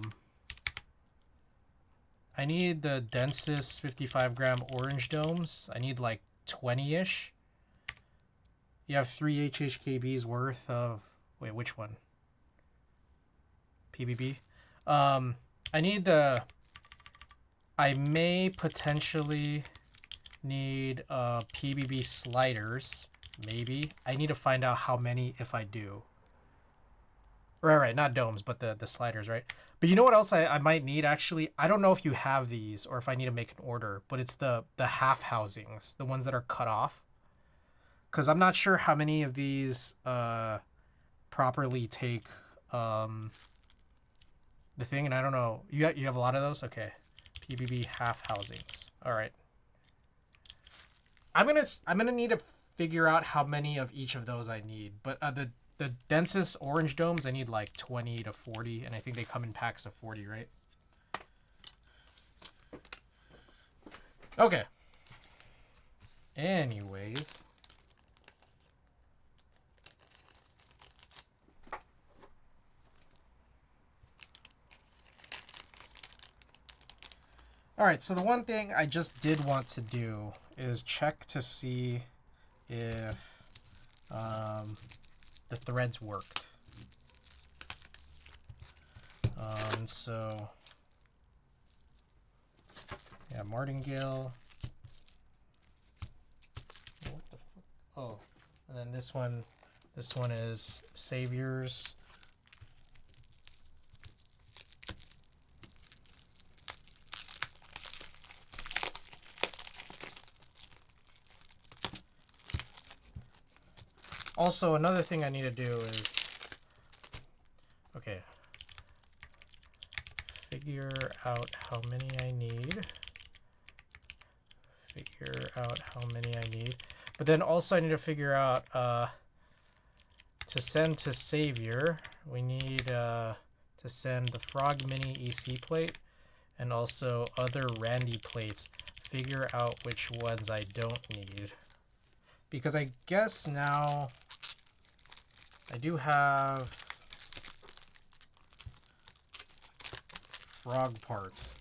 need the densest 55-gram orange domes. I need like 20-ish. You have 3 HHKBs worth of... Wait, which one? PBB? I need the... I may potentially need PBB sliders. Maybe. I need to find out how many if I do. Right, not domes, but the sliders, right? But you know what else I might need, actually? I don't know if you have these or if I need to make an order, but it's the half housings, the ones that are cut off. Because I'm not sure how many of these properly take the thing, and I don't know. You have a lot of those? Okay. PBB half housings. All right. I'm gonna need to figure out how many of each of those I need, but the densest orange domes, I need like 20 to 40, and I think they come in packs of 40, right? Okay. Anyways. Alright, so the one thing I just did want to do is check to see if the threads worked. So yeah, martingale. What the fuck? Oh, and then this one is saviors. Also, another thing I need to do is, okay, figure out how many I need. Figure out how many I need. But then also I need to figure out, to send to Savior, we need to send the Frog Mini EC plate and also other Randy plates. Figure out which ones I don't need. Because I guess now I do have frog parts.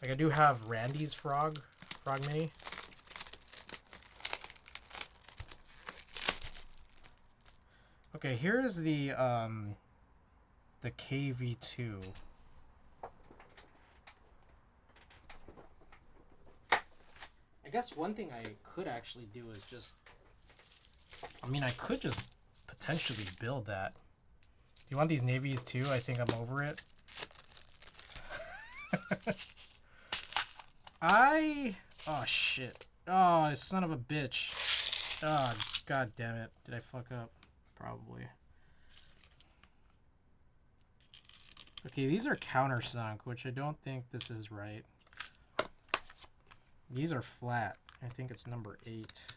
Like I do have Randy's frog mini. Okay, here's the KV2. I guess one thing I could actually do is just, I mean, I could just potentially build that. Do you want these navies too? I think I'm over it. Oh shit. Oh, son of a bitch. Oh, god damn it. Did I fuck up? Probably. Okay, these are countersunk, which I don't think this is right. These are flat. I think it's number 8.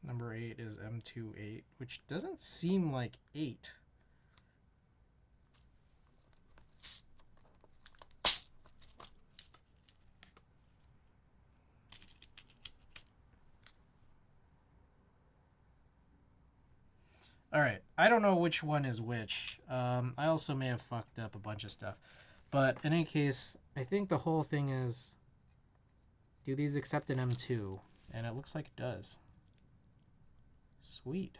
Number 8 is M28, which doesn't seem like 8. Alright, I don't know which one is which. I also may have fucked up a bunch of stuff. But in any case, I think the whole thing is, do these accept an M2? And it looks like it does. Sweet.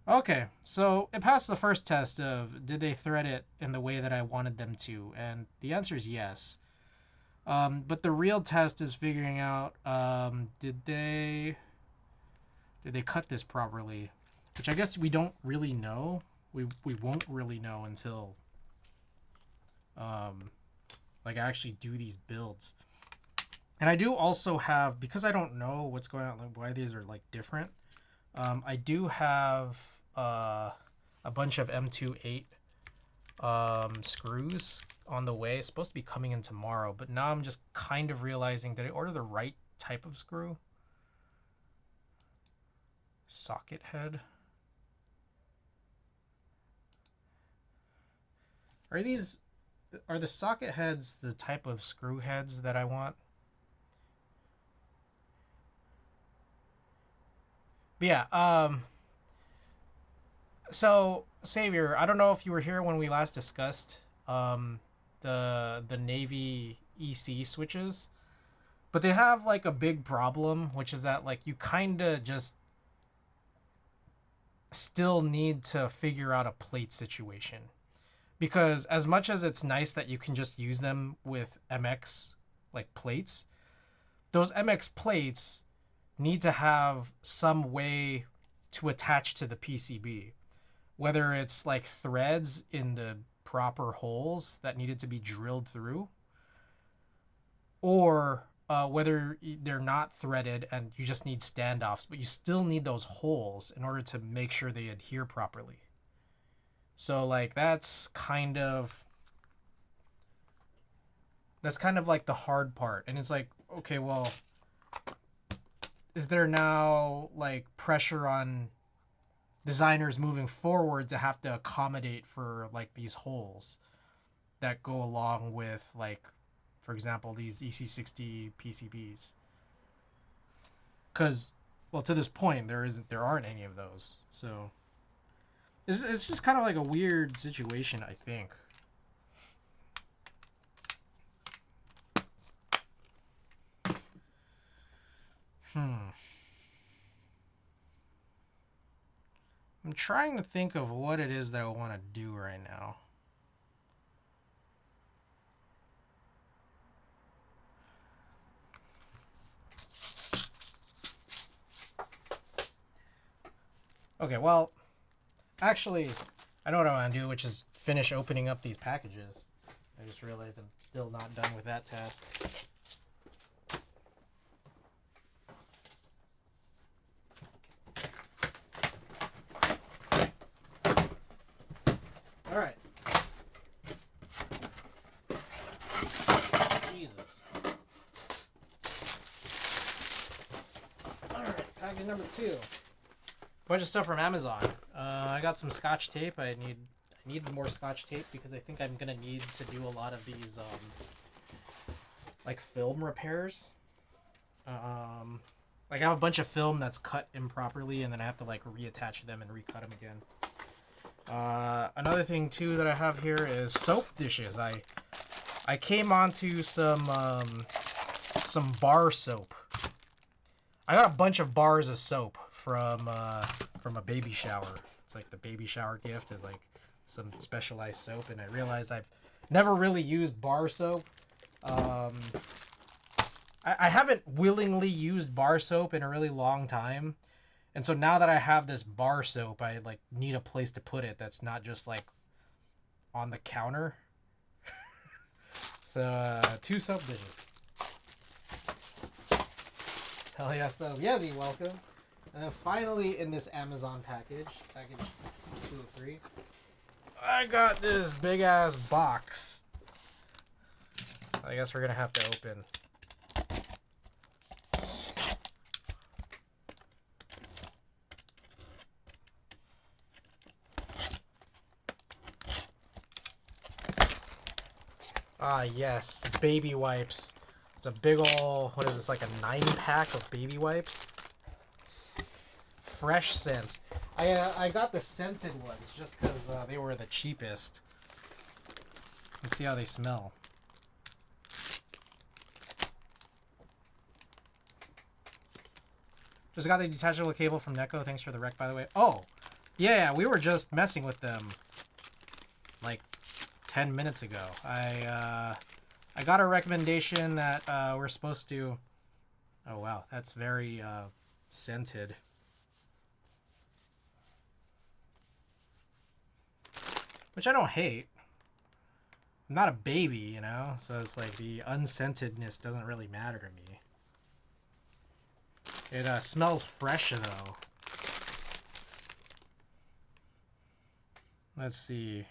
Okay, so it passed the first test of did they thread it in the way that I wanted them to, and the answer is yes. But the real test is figuring out did they cut this properly, which I guess we don't really know. We won't really know until like I actually do these builds. And I do also have, because I don't know what's going on, like why these are like different. I do have a bunch of M28 screws on the way. It's supposed to be coming in tomorrow, but now I'm just kind of realizing, did I order the right type of screw? Socket head. Are the socket heads the type of screw heads that I want? But yeah, so Savior, I don't know if you were here when we last discussed the Navy EC switches, but they have like a big problem, which is that like you kind of just still need to figure out a plate situation. Because as much as it's nice that you can just use them with MX like plates, those MX plates need to have some way to attach to the PCB. Whether it's like threads in the proper holes that needed to be drilled through, or whether they're not threaded and you just need standoffs, but you still need those holes in order to make sure they adhere properly. So like that's kind of like the hard part. And it's like, okay, well, is there now like pressure on designers moving forward to have to accommodate for like these holes that go along with, like, for example, these EC60 PCBs? Because, well, to this point there aren't any of those. So it's just kind of like a weird situation, I think. I'm trying to think of what it is that I want to do right now. Okay, well, actually, I know what I want to do, which is finish opening up these packages. I just realized I'm still not done with that task. All right. Jesus. All right, package number 2. Bunch of stuff from Amazon. I got some Scotch tape. I need more Scotch tape because I think I'm gonna need to do a lot of these like film repairs. Like I have a bunch of film that's cut improperly, and then I have to like reattach them and recut them again. Another thing too that I have here is soap dishes. I came onto some bar soap. I got a bunch of bars of soap from a baby shower. It's like the baby shower gift is like some specialized soap, and I realized I've never really used bar soap. I haven't willingly used bar soap in a really long time. And so now that I have this bar soap, I like need a place to put it that's not just like on the counter. So 2 soap dishes. Hell yeah, soap. Yezzy, welcome. And then finally in this Amazon package 2 of 3, I got this big ass box. I guess we're gonna have to open. Ah, yes, baby wipes. It's a big ol', what is this, like a 9-pack of baby wipes? Fresh scent. I got the scented ones just because they were the cheapest. Let's see how they smell. Just got the detachable cable from Neko. Thanks for the rec, by the way. Oh, yeah, we were just messing with them like 10 minutes ago. I got a recommendation that we're supposed to... Oh, wow. That's very scented. Which I don't hate. I'm not a baby, you know? So it's like the unscentedness doesn't really matter to me. It smells fresh, though. Let's see.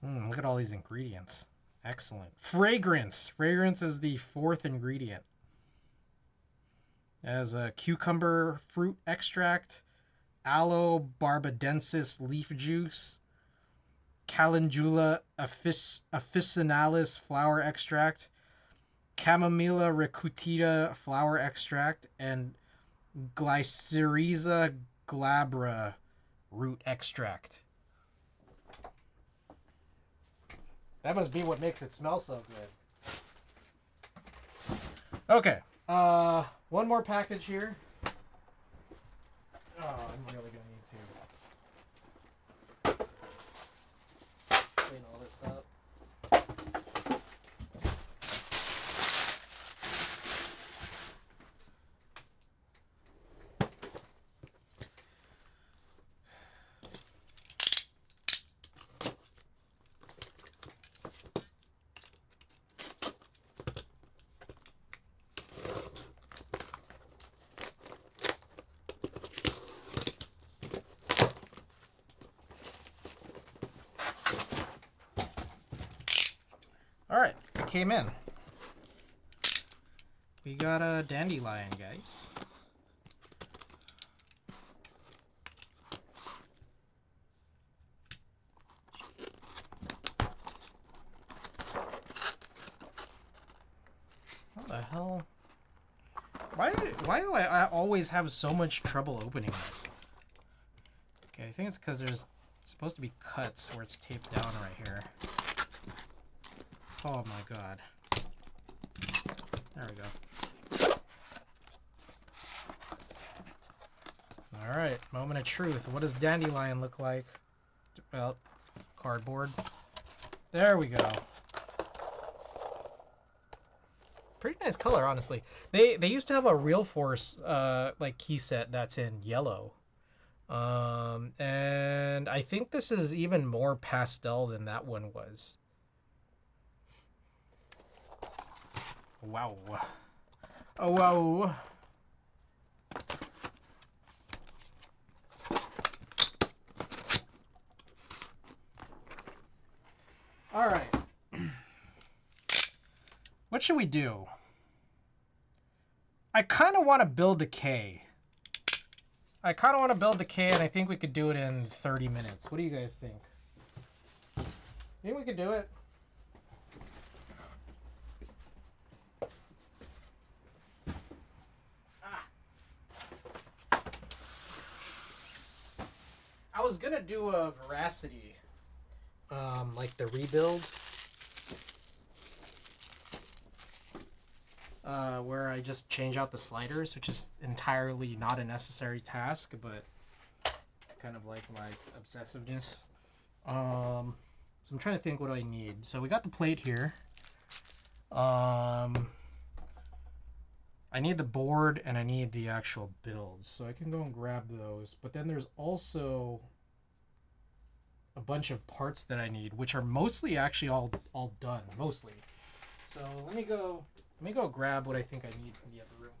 Look at all these ingredients. Excellent. Fragrance. Fragrance is the 4th ingredient. It has a cucumber fruit extract, aloe barbadensis leaf juice, calendula officinalis flower extract, chamomilla recutita flower extract, and glycyrrhiza glabra root extract. That must be what makes it smell so good. Okay. One more package here. Oh, I'm really gonna need to clean all this up. Alright, it came in. We got a dandelion, guys. What the hell? Why do I always have so much trouble opening this? Okay, I think it's because there's supposed to be cuts where it's taped down right here. Oh my god. There we go. Alright, moment of truth. What does dandelion look like? Well, cardboard. There we go. Pretty nice color, honestly. They used to have a Real Force like key set that's in yellow. And I think this is even more pastel than that one was. Wow. Oh, wow. All right. What should we do? I kind of want to build a K. And I think we could do it in 30 minutes. What do you guys think? Think we could do it? I was gonna do a Veracity, like the rebuild, where I just change out the sliders, which is entirely not a necessary task, but kind of like my obsessiveness. So I'm trying to think, what do I need? So we got the plate here. I need the board and I need the actual builds, so I can go and grab those. But then there's also a bunch of parts that I need, which are mostly actually all done, mostly. So let me go grab what I think I need from the other room.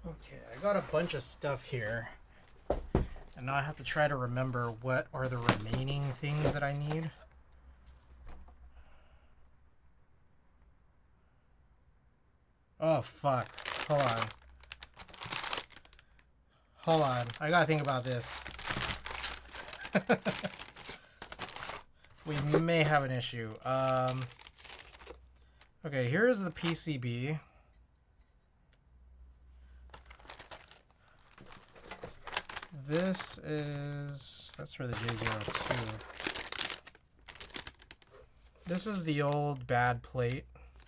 Okay, I got a bunch of stuff here. And now I have to try to remember what are the remaining things that I need. Oh, fuck. Hold on. Hold on. I gotta think about this. We may have an issue. Okay, here's the PCB. This is... that's for the J02. This is the old bad plate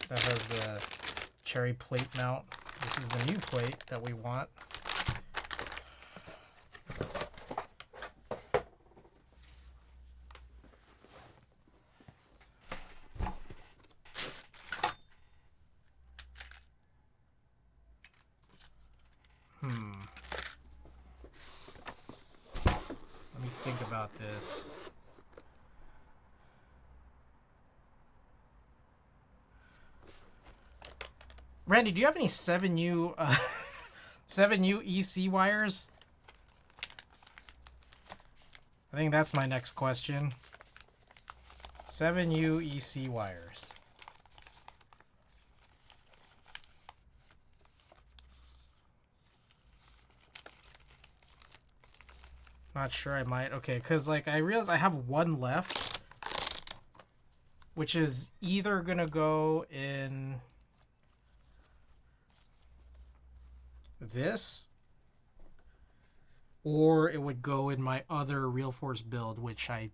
that has the cherry plate mount. This is the new plate that we want. Let me think about this. Randy, do you have any 7U 7U EC wires? I think that's my next question. 7U EC wires. Not sure, I might. Okay, because like I realize I have one left, which is either gonna go in this, or it would go in my other Real Force build, which I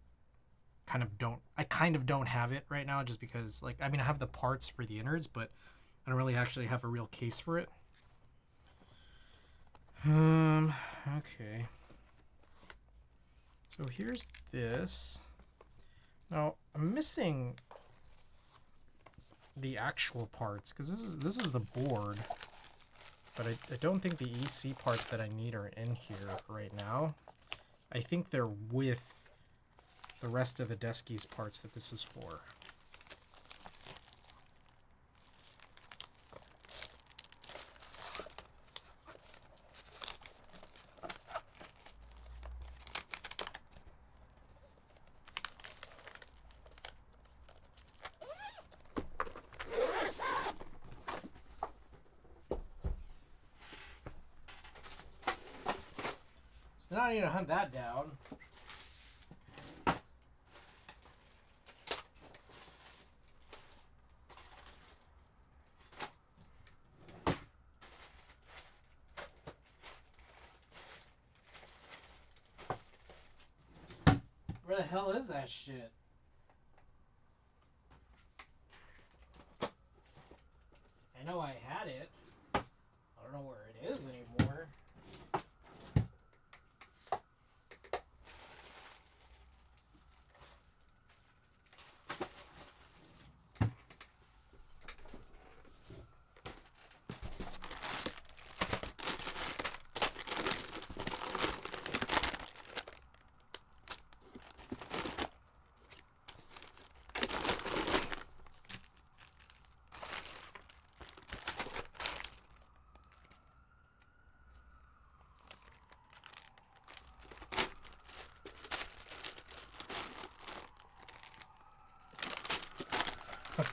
kind of don't have it right now, just because, like, I mean, I have the parts for the innards, but I don't really actually have a real case for it. Okay. So here's this. Now I'm missing the actual parts because this is the board, but I don't think the EC parts that I need are in here right now. I think they're with the rest of the Deskies parts that this is for. So now I need to hunt that down. Where the hell is that shit? I know I had it. I don't know where it is anymore.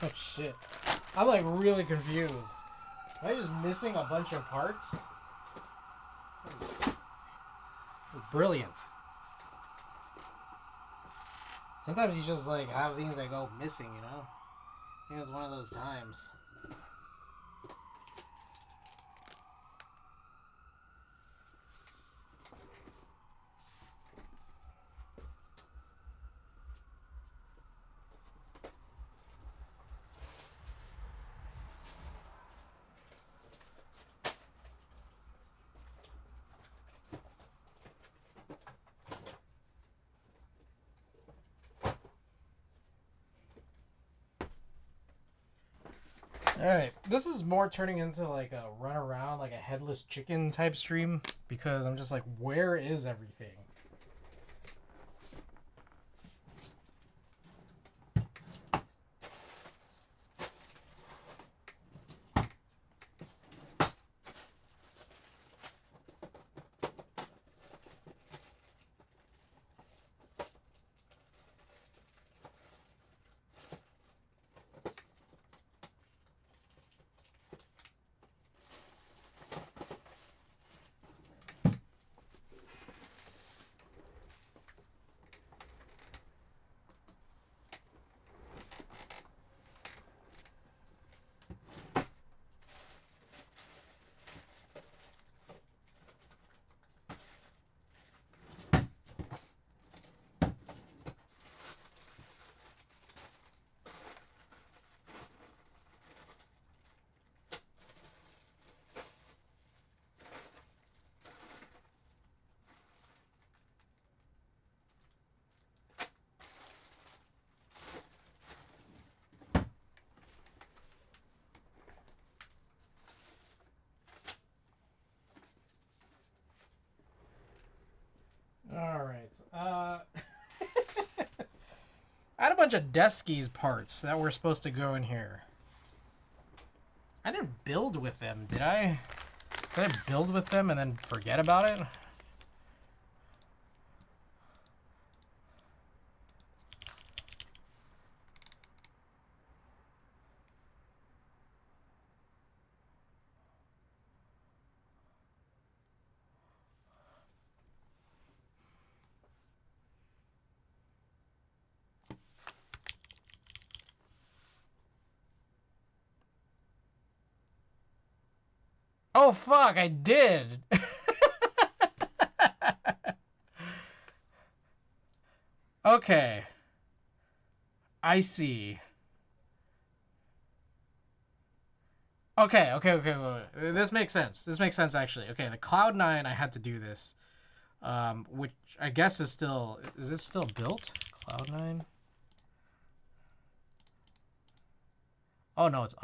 Oh shit. I'm like really confused. Am I just missing a bunch of parts? Brilliant. Sometimes you just like have things that go missing, you know? I think it's one of those times. Alright, this is more turning into like a run around, like a headless chicken type stream, because I'm just like, where is everything? Alright, I had a bunch of Deskies parts that were supposed to go in here. I didn't build with them, did I? Did I build with them and then forget about it? Oh, fuck, I did. Okay. I see. Okay. Wait. This makes sense. This makes sense, actually. Okay, the Cloud9, I had to do this. Which I guess is still... Is it still built? Cloud9? Oh, no, it's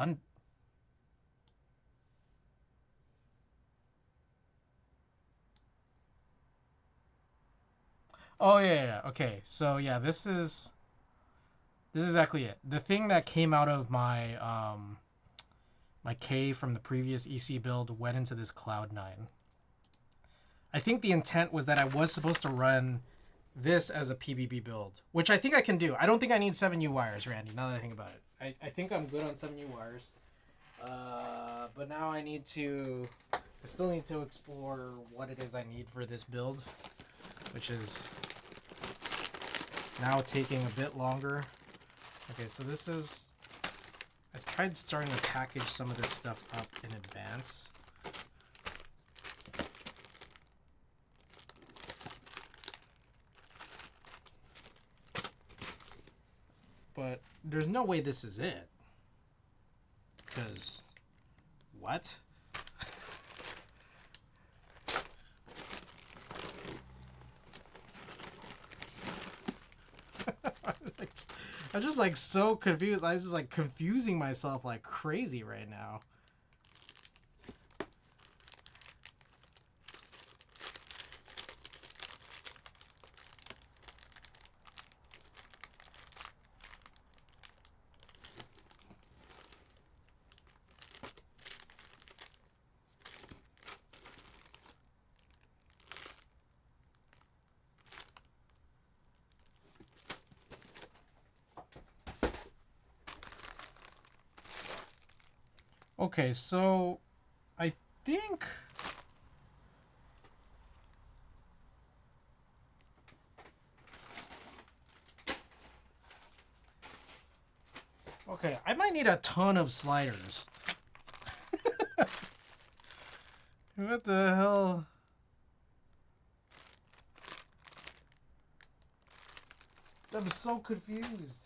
Oh, yeah. Okay, so, yeah, this is exactly it. The thing that came out of my, my K from the previous EC build went into this Cloud9. I think the intent was that I was supposed to run this as a PBB build, which I think I can do. I don't think I need 7U wires, Randy, now that I think about it. I think I'm good on 7U wires. But now I still need to explore what it is I need for this build, which is now taking a bit longer. Okay, so this is... I tried starting to package some of this stuff up in advance. But there's no way this is it. Because... What? I'm just like so confused. I'm just like confusing myself like crazy right now. Okay, so I think... Okay, I might need a ton of sliders. What the hell? I'm so confused.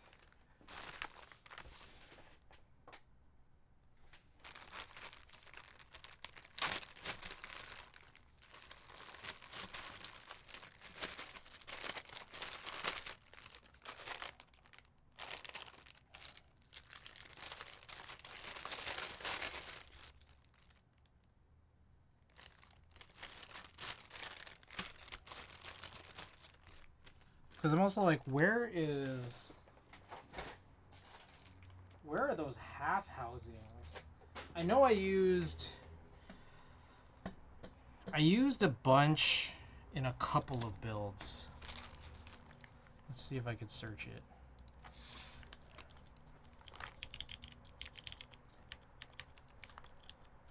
Because I'm also like, where are those half housings? I know I used a bunch in a couple of builds. Let's see if I could search it.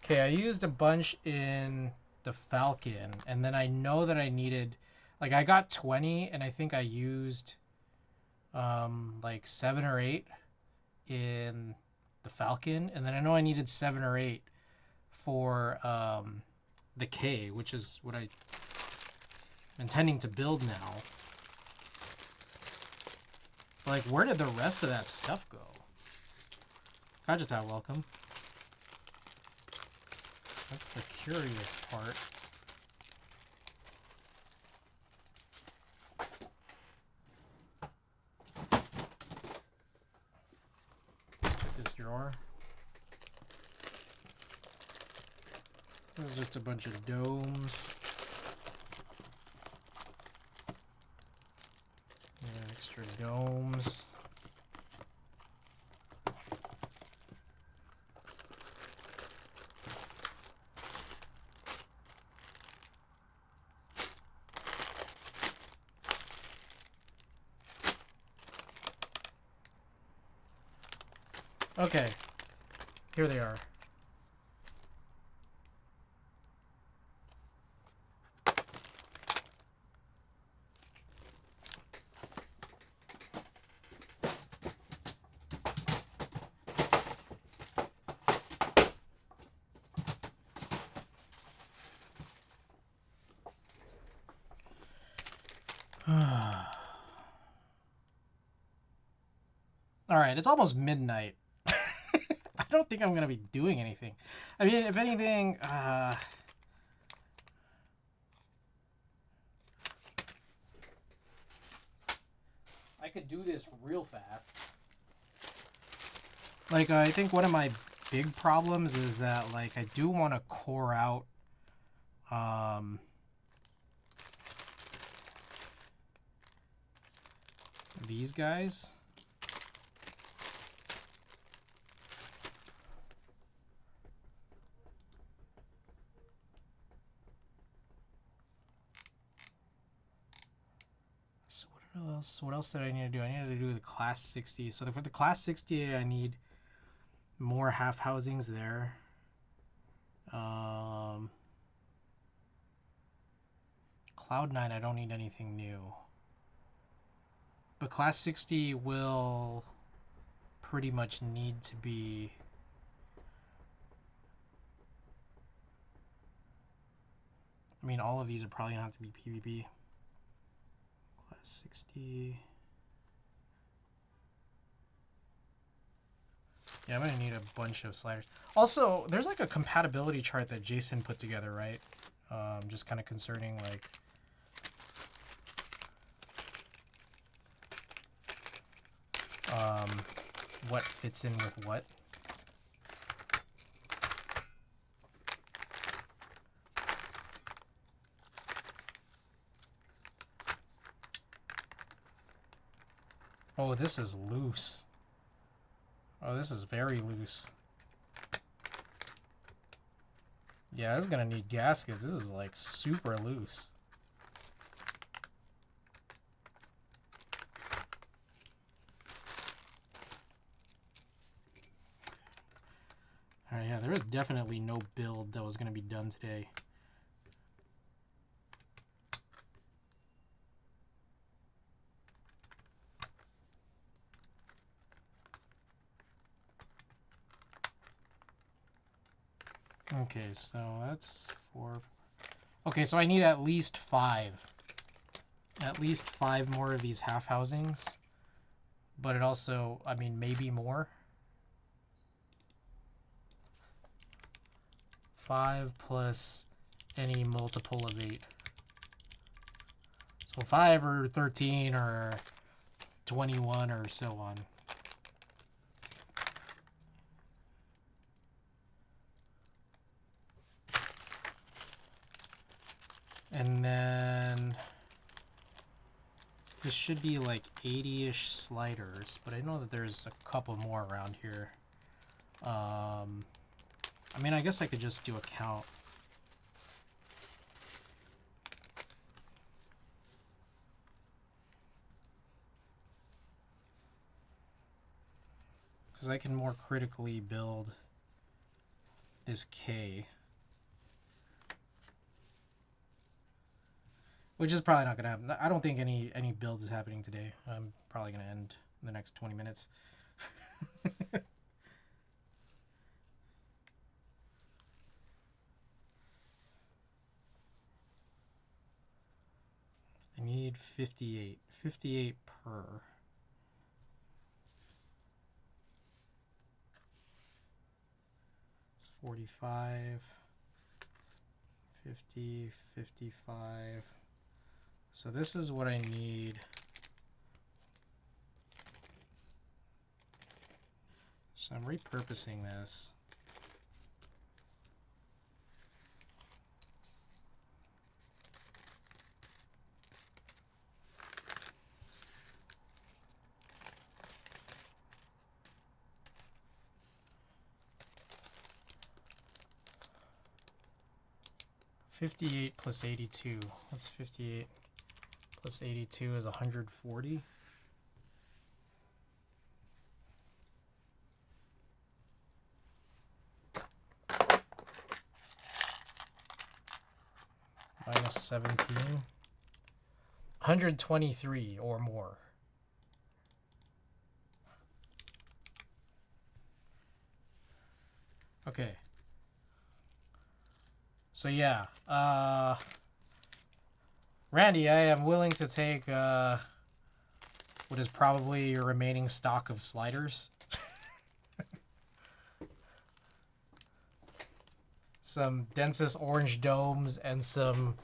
Okay, I used a bunch in the Falcon, and then I know that I needed... Like, I got 20, and I think I used, like, 7 or 8 in the Falcon. And then I know I needed 7 or 8 for the K, which is what I'm intending to build now. But, like, where did the rest of that stuff go? Kajita, welcome. That's the curious part. Drawer. There's just a bunch of domes. Yeah, extra domes. Okay, here they are. Alright, it's almost midnight. I don't think I'm going to be doing anything. I mean, if anything, I could do this real fast. Like, I think one of my big problems is that, like, I do want to core out, these guys. So what else did I need to do? I needed to do the class 60. So for the class 60, I need more half housings there. Cloud 9, I don't need anything new. But class 60 will pretty much need to be... I mean, all of these are probably going to have to be PvP. Class 60... Yeah, I'm going to need a bunch of sliders. Also, there's like a compatibility chart that Jason put together, right? Just kind of concerning, like... what fits in with what. Oh, this is loose. Oh, this is very loose. Yeah, this is gonna need gaskets. This is like super loose. Alright, yeah, there was definitely no build that was gonna be done today. Okay, so that's 4. Okay, so I need at least 5. At least 5 more of these half housings. But it also, I mean, maybe more. 5 plus any multiple of 8. So 5 or 13 or 21 or so on. And then this should be like 80-ish sliders, but I know that there's a couple more around here. I mean, I guess I could just do a count. Because I can more critically build this K. Which is probably not going to happen. I don't think any build is happening today. I'm probably going to end in the next 20 minutes. I need 58. 58 per. It's 45. 50, 55. So this is what I need. So I'm repurposing this. $58 plus 82. What's 58 plus 82 is 140. Minus 17. 123 or more. Okay. So yeah, Randy, I am willing to take what is probably your remaining stock of sliders. Some densest orange domes and some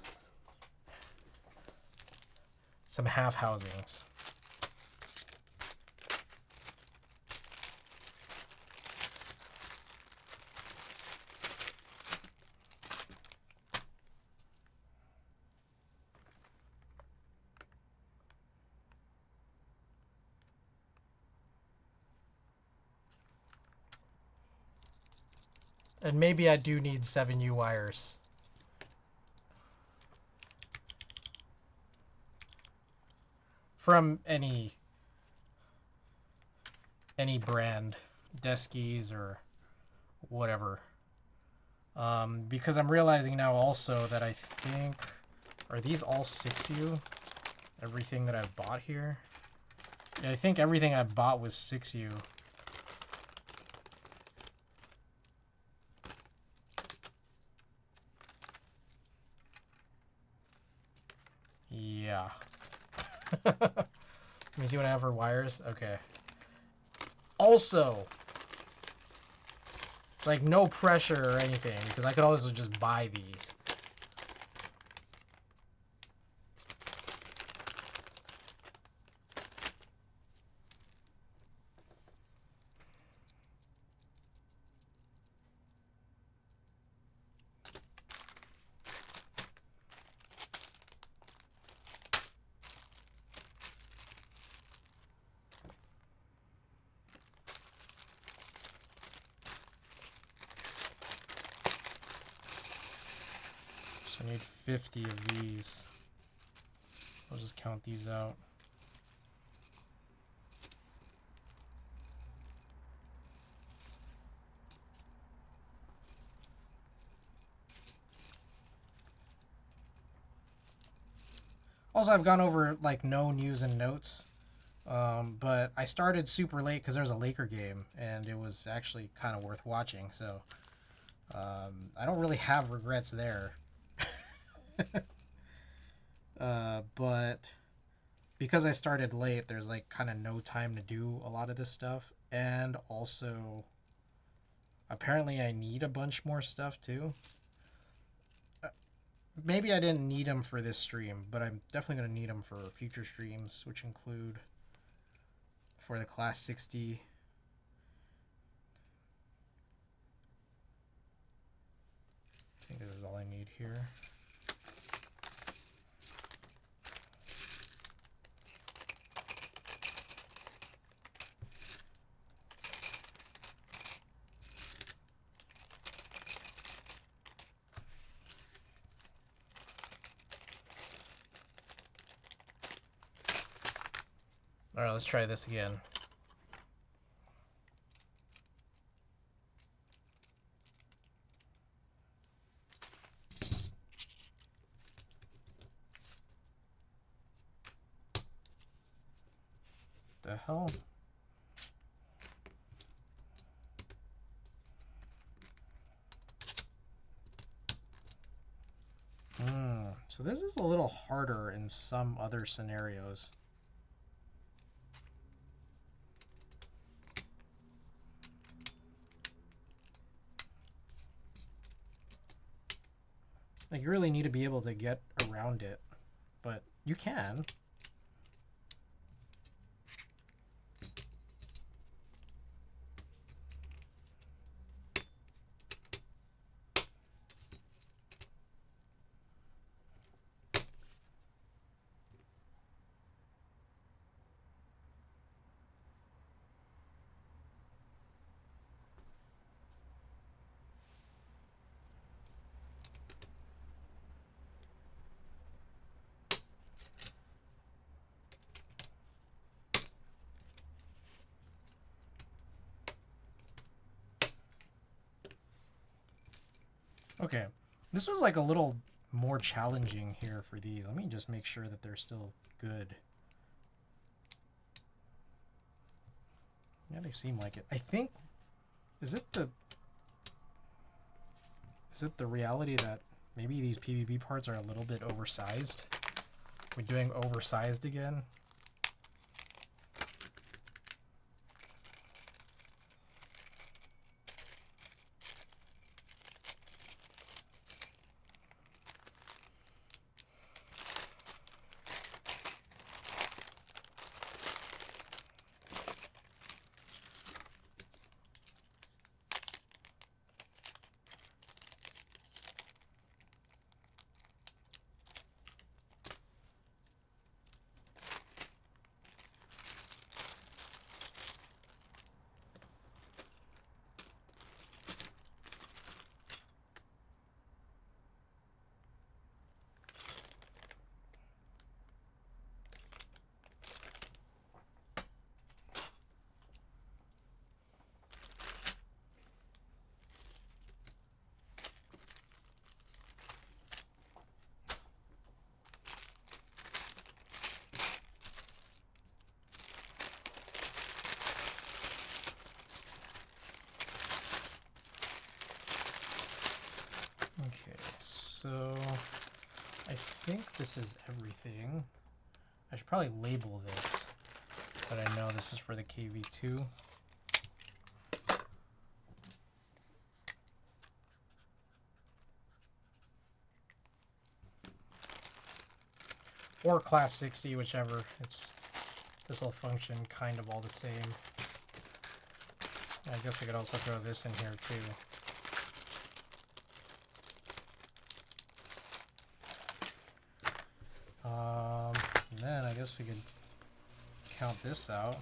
half housings. And maybe I do need 7U wires. From any brand, Deskies or whatever. Because I'm realizing now also that I think, are these all 6U? Everything that I've bought here? Yeah, I think everything I bought was 6U. Yeah. Let me see what I have for wires. Okay. Also, like, no pressure or anything, because I could also just buy these. I need 50 of these. I'll just count these out. Also, I've gone over like no news and notes, but I started super late because there was a Laker game and it was actually kind of worth watching. So I don't really have regrets there. But because I started late, there's like kind of no time to do a lot of this stuff. And also, apparently I need a bunch more stuff too. Maybe I didn't need them for this stream, but I'm definitely going to need them for future streams, which include for the Class 60. I think this is all I need here. All right, let's try this again. The hell? So this is a little harder in some other scenarios. Like, you really need to be able to get around it, but you can. Okay, this was like a little more challenging here for these. Let me just make sure that they're still good. Yeah, they seem like it. I think, is it the reality that maybe these PVB parts are a little bit oversized? We're doing oversized again. Okay, so I think this is everything. I should probably label this, but I know this is for the KV2. Or Class 60, whichever. This will function kind of all the same. I guess I could also throw this in here too. Then I guess we could count this out.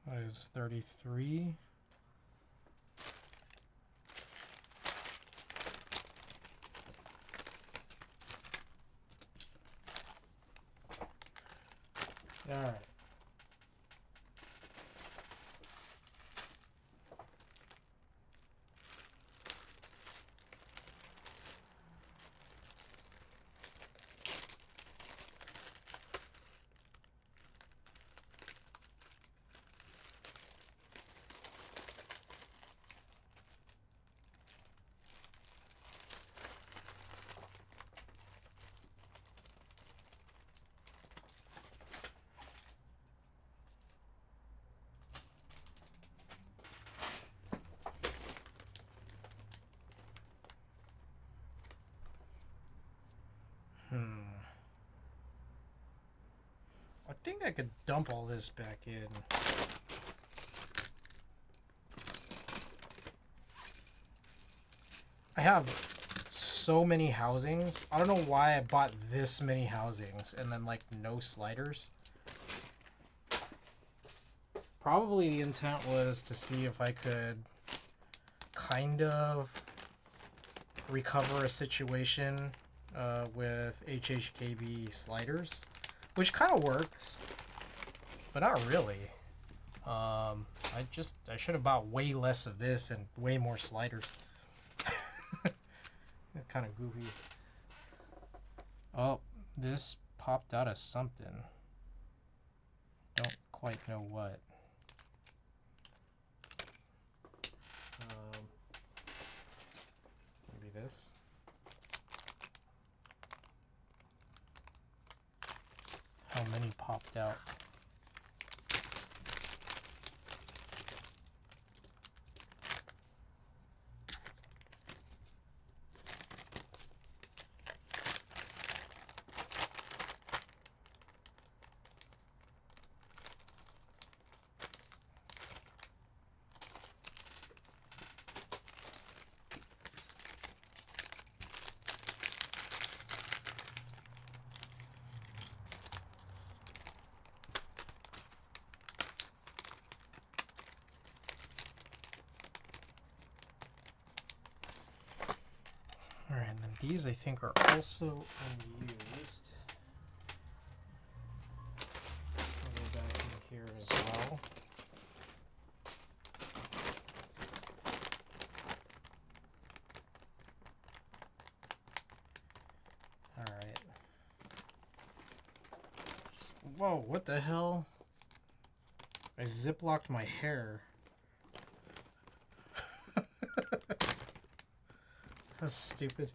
What is 33? All right. I think I could dump all this back in. I have so many housings. I don't know why I bought this many housings and then like no sliders. Probably the intent was to see if I could kind of recover a situation with HHKB sliders, which kind of works, but not really. I should have bought way less of this and way more sliders. It's kind of goofy. Oh, this popped out of something. Don't quite know what. Maybe this. How many popped out? Alright, and then these I think are also unused. I'll go back in here as well. Whoa, what the hell? I ziplocked my hair. That's stupid.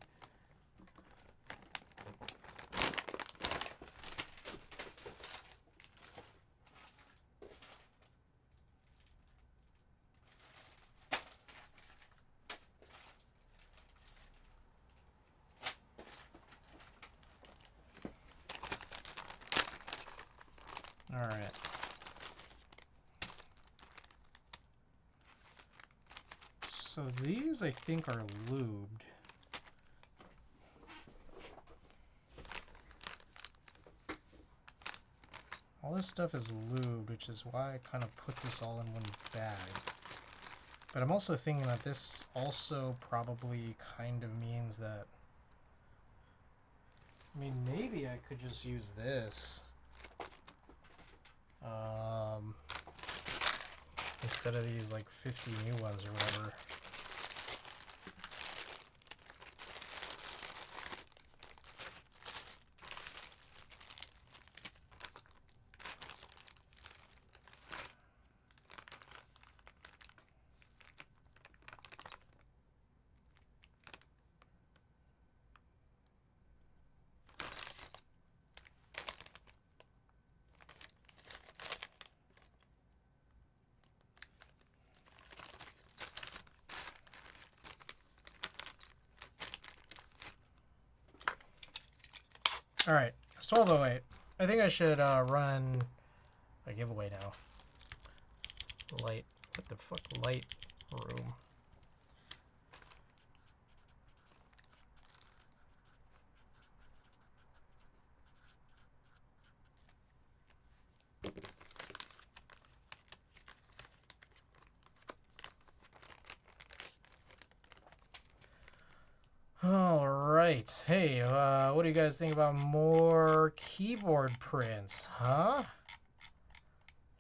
All right. So these, I think, are lubed. All this stuff is lubed, which is why I kind of put this all in one bag. But I'm also thinking that this also probably kind of means that... I mean, maybe I could just use this. Instead of these, like, 50 new ones or whatever. Alright, it's 12:08. I think I should run a giveaway now. Light. What the fuck? Light room. Alright. Hey, what do you guys think about more keyboard prints, huh?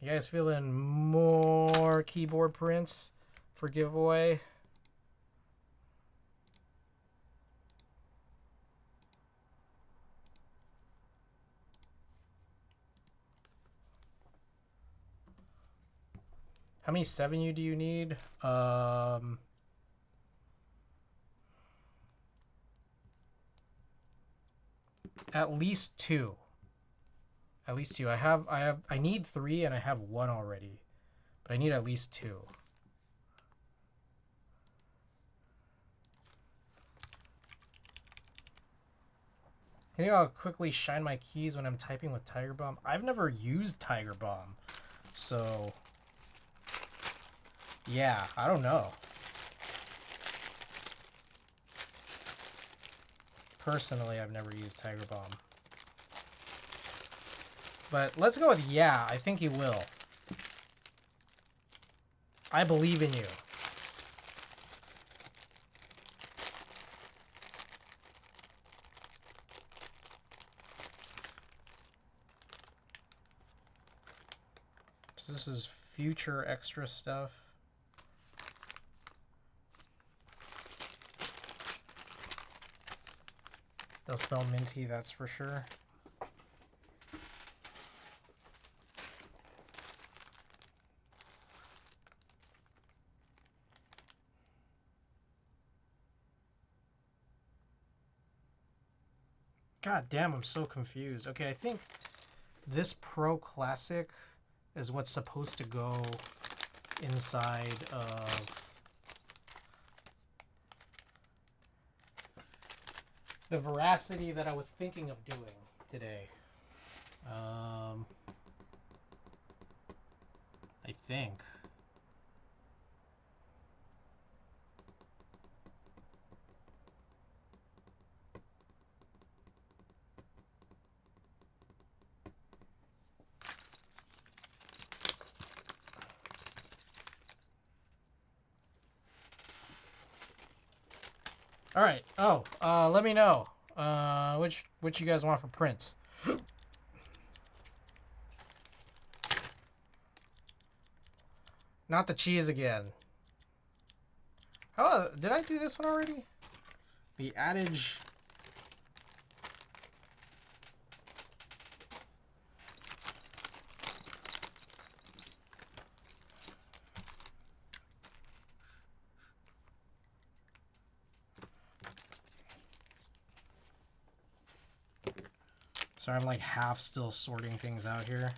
You guys feeling more keyboard prints for giveaway? How many 7U do you need? At least 2. At least 2. I need 3 and I have 1 already. But I need at least 2. I think I'll quickly shine my keys when I'm typing with Tiger Bomb. I've never used Tiger Bomb. So yeah, I don't know. Personally, I've never used Tiger Bomb. But let's go with yeah. I think you will. I believe in you. So this is future extra stuff. They'll smell minty, that's for sure. God damn, I'm so confused. Okay, I think this Pro Classic is what's supposed to go inside of the Veracity that I was thinking of doing today. I think. All right. Oh, let me know which you guys want for prints. Not the cheese again. Oh, did I do this one already? The adage. So I'm like half still sorting things out here.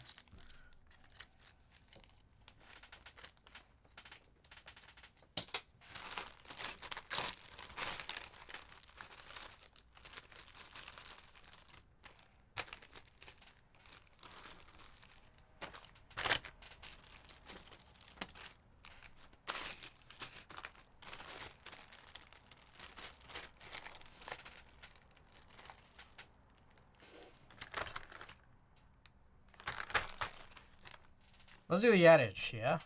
Let's do the adage, yeah?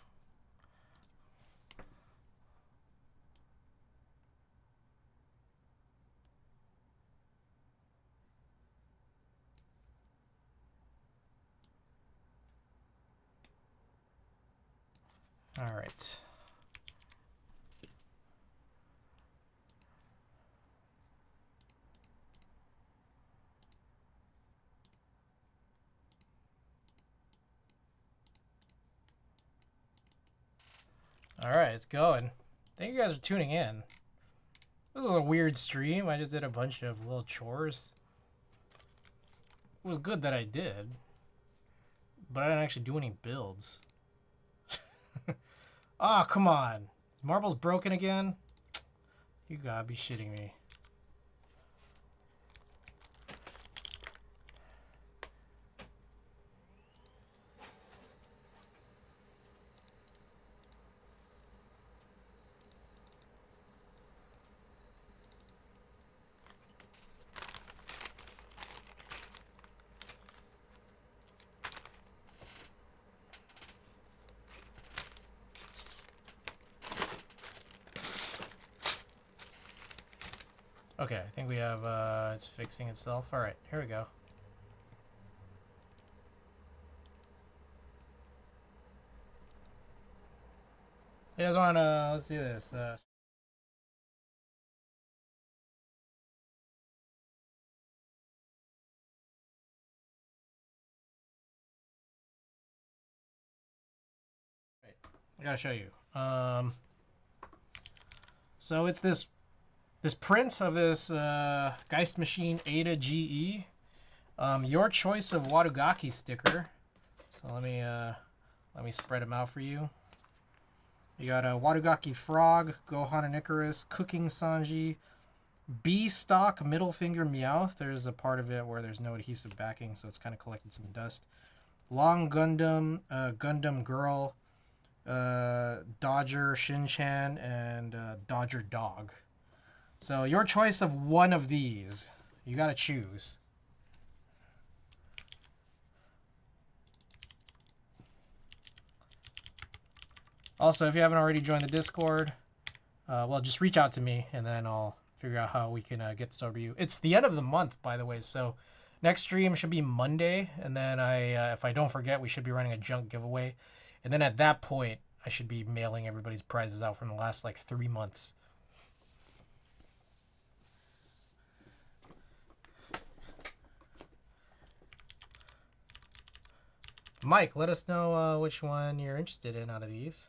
All right. All right, it's going. Thank you guys for tuning in. This was a weird stream. I just did a bunch of little chores. It was good that I did, but I didn't actually do any builds. Ah, oh, come on. Is Marbles broken again? You gotta be shitting me. Okay, I think we have, it's fixing itself. All right, here we go. You guys want to, let's do this. Wait, I gotta show you. So it's this print of this Geist Machine Ada GE. Your choice of Wadugaki sticker. So let me spread them out for you. You got a Wadugaki Frog, Gohan and Icarus, Cooking Sanji, B stock middle finger Meowth. There's a part of it where there's no adhesive backing, so it's kind of collected some dust. Long Gundam, Gundam Girl, Dodger Shin-chan, and Dodger Dog. So your choice of one of these. You gotta choose. Also, if you haven't already joined the Discord, well, just reach out to me, and then I'll figure out how we can get this over to you. It's the end of the month, by the way, so next stream should be Monday, and then if I don't forget, we should be running a junk giveaway. And then at that point, I should be mailing everybody's prizes out from the last, like, 3 months. Mike, let us know which one you're interested in out of these.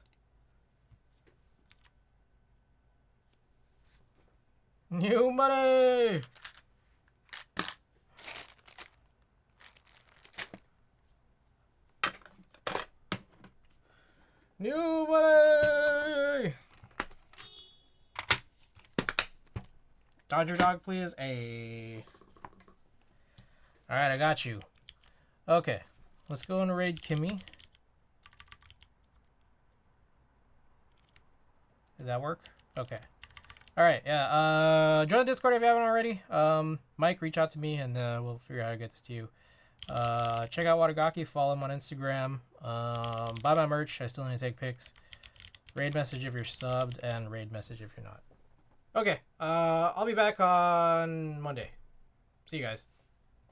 New money! New money! Dodger Dog, please. Hey. Alright, I got you. Okay. Let's go and raid Kimmy. Did that work? Okay. Alright, yeah. Join the Discord if you haven't already. Mike, reach out to me and we'll figure out how to get this to you. Check out Wadugaki, follow him on Instagram. Buy my merch, I still need to take pics. Raid message if you're subbed, and raid message if you're not. Okay, I'll be back on Monday. See you guys.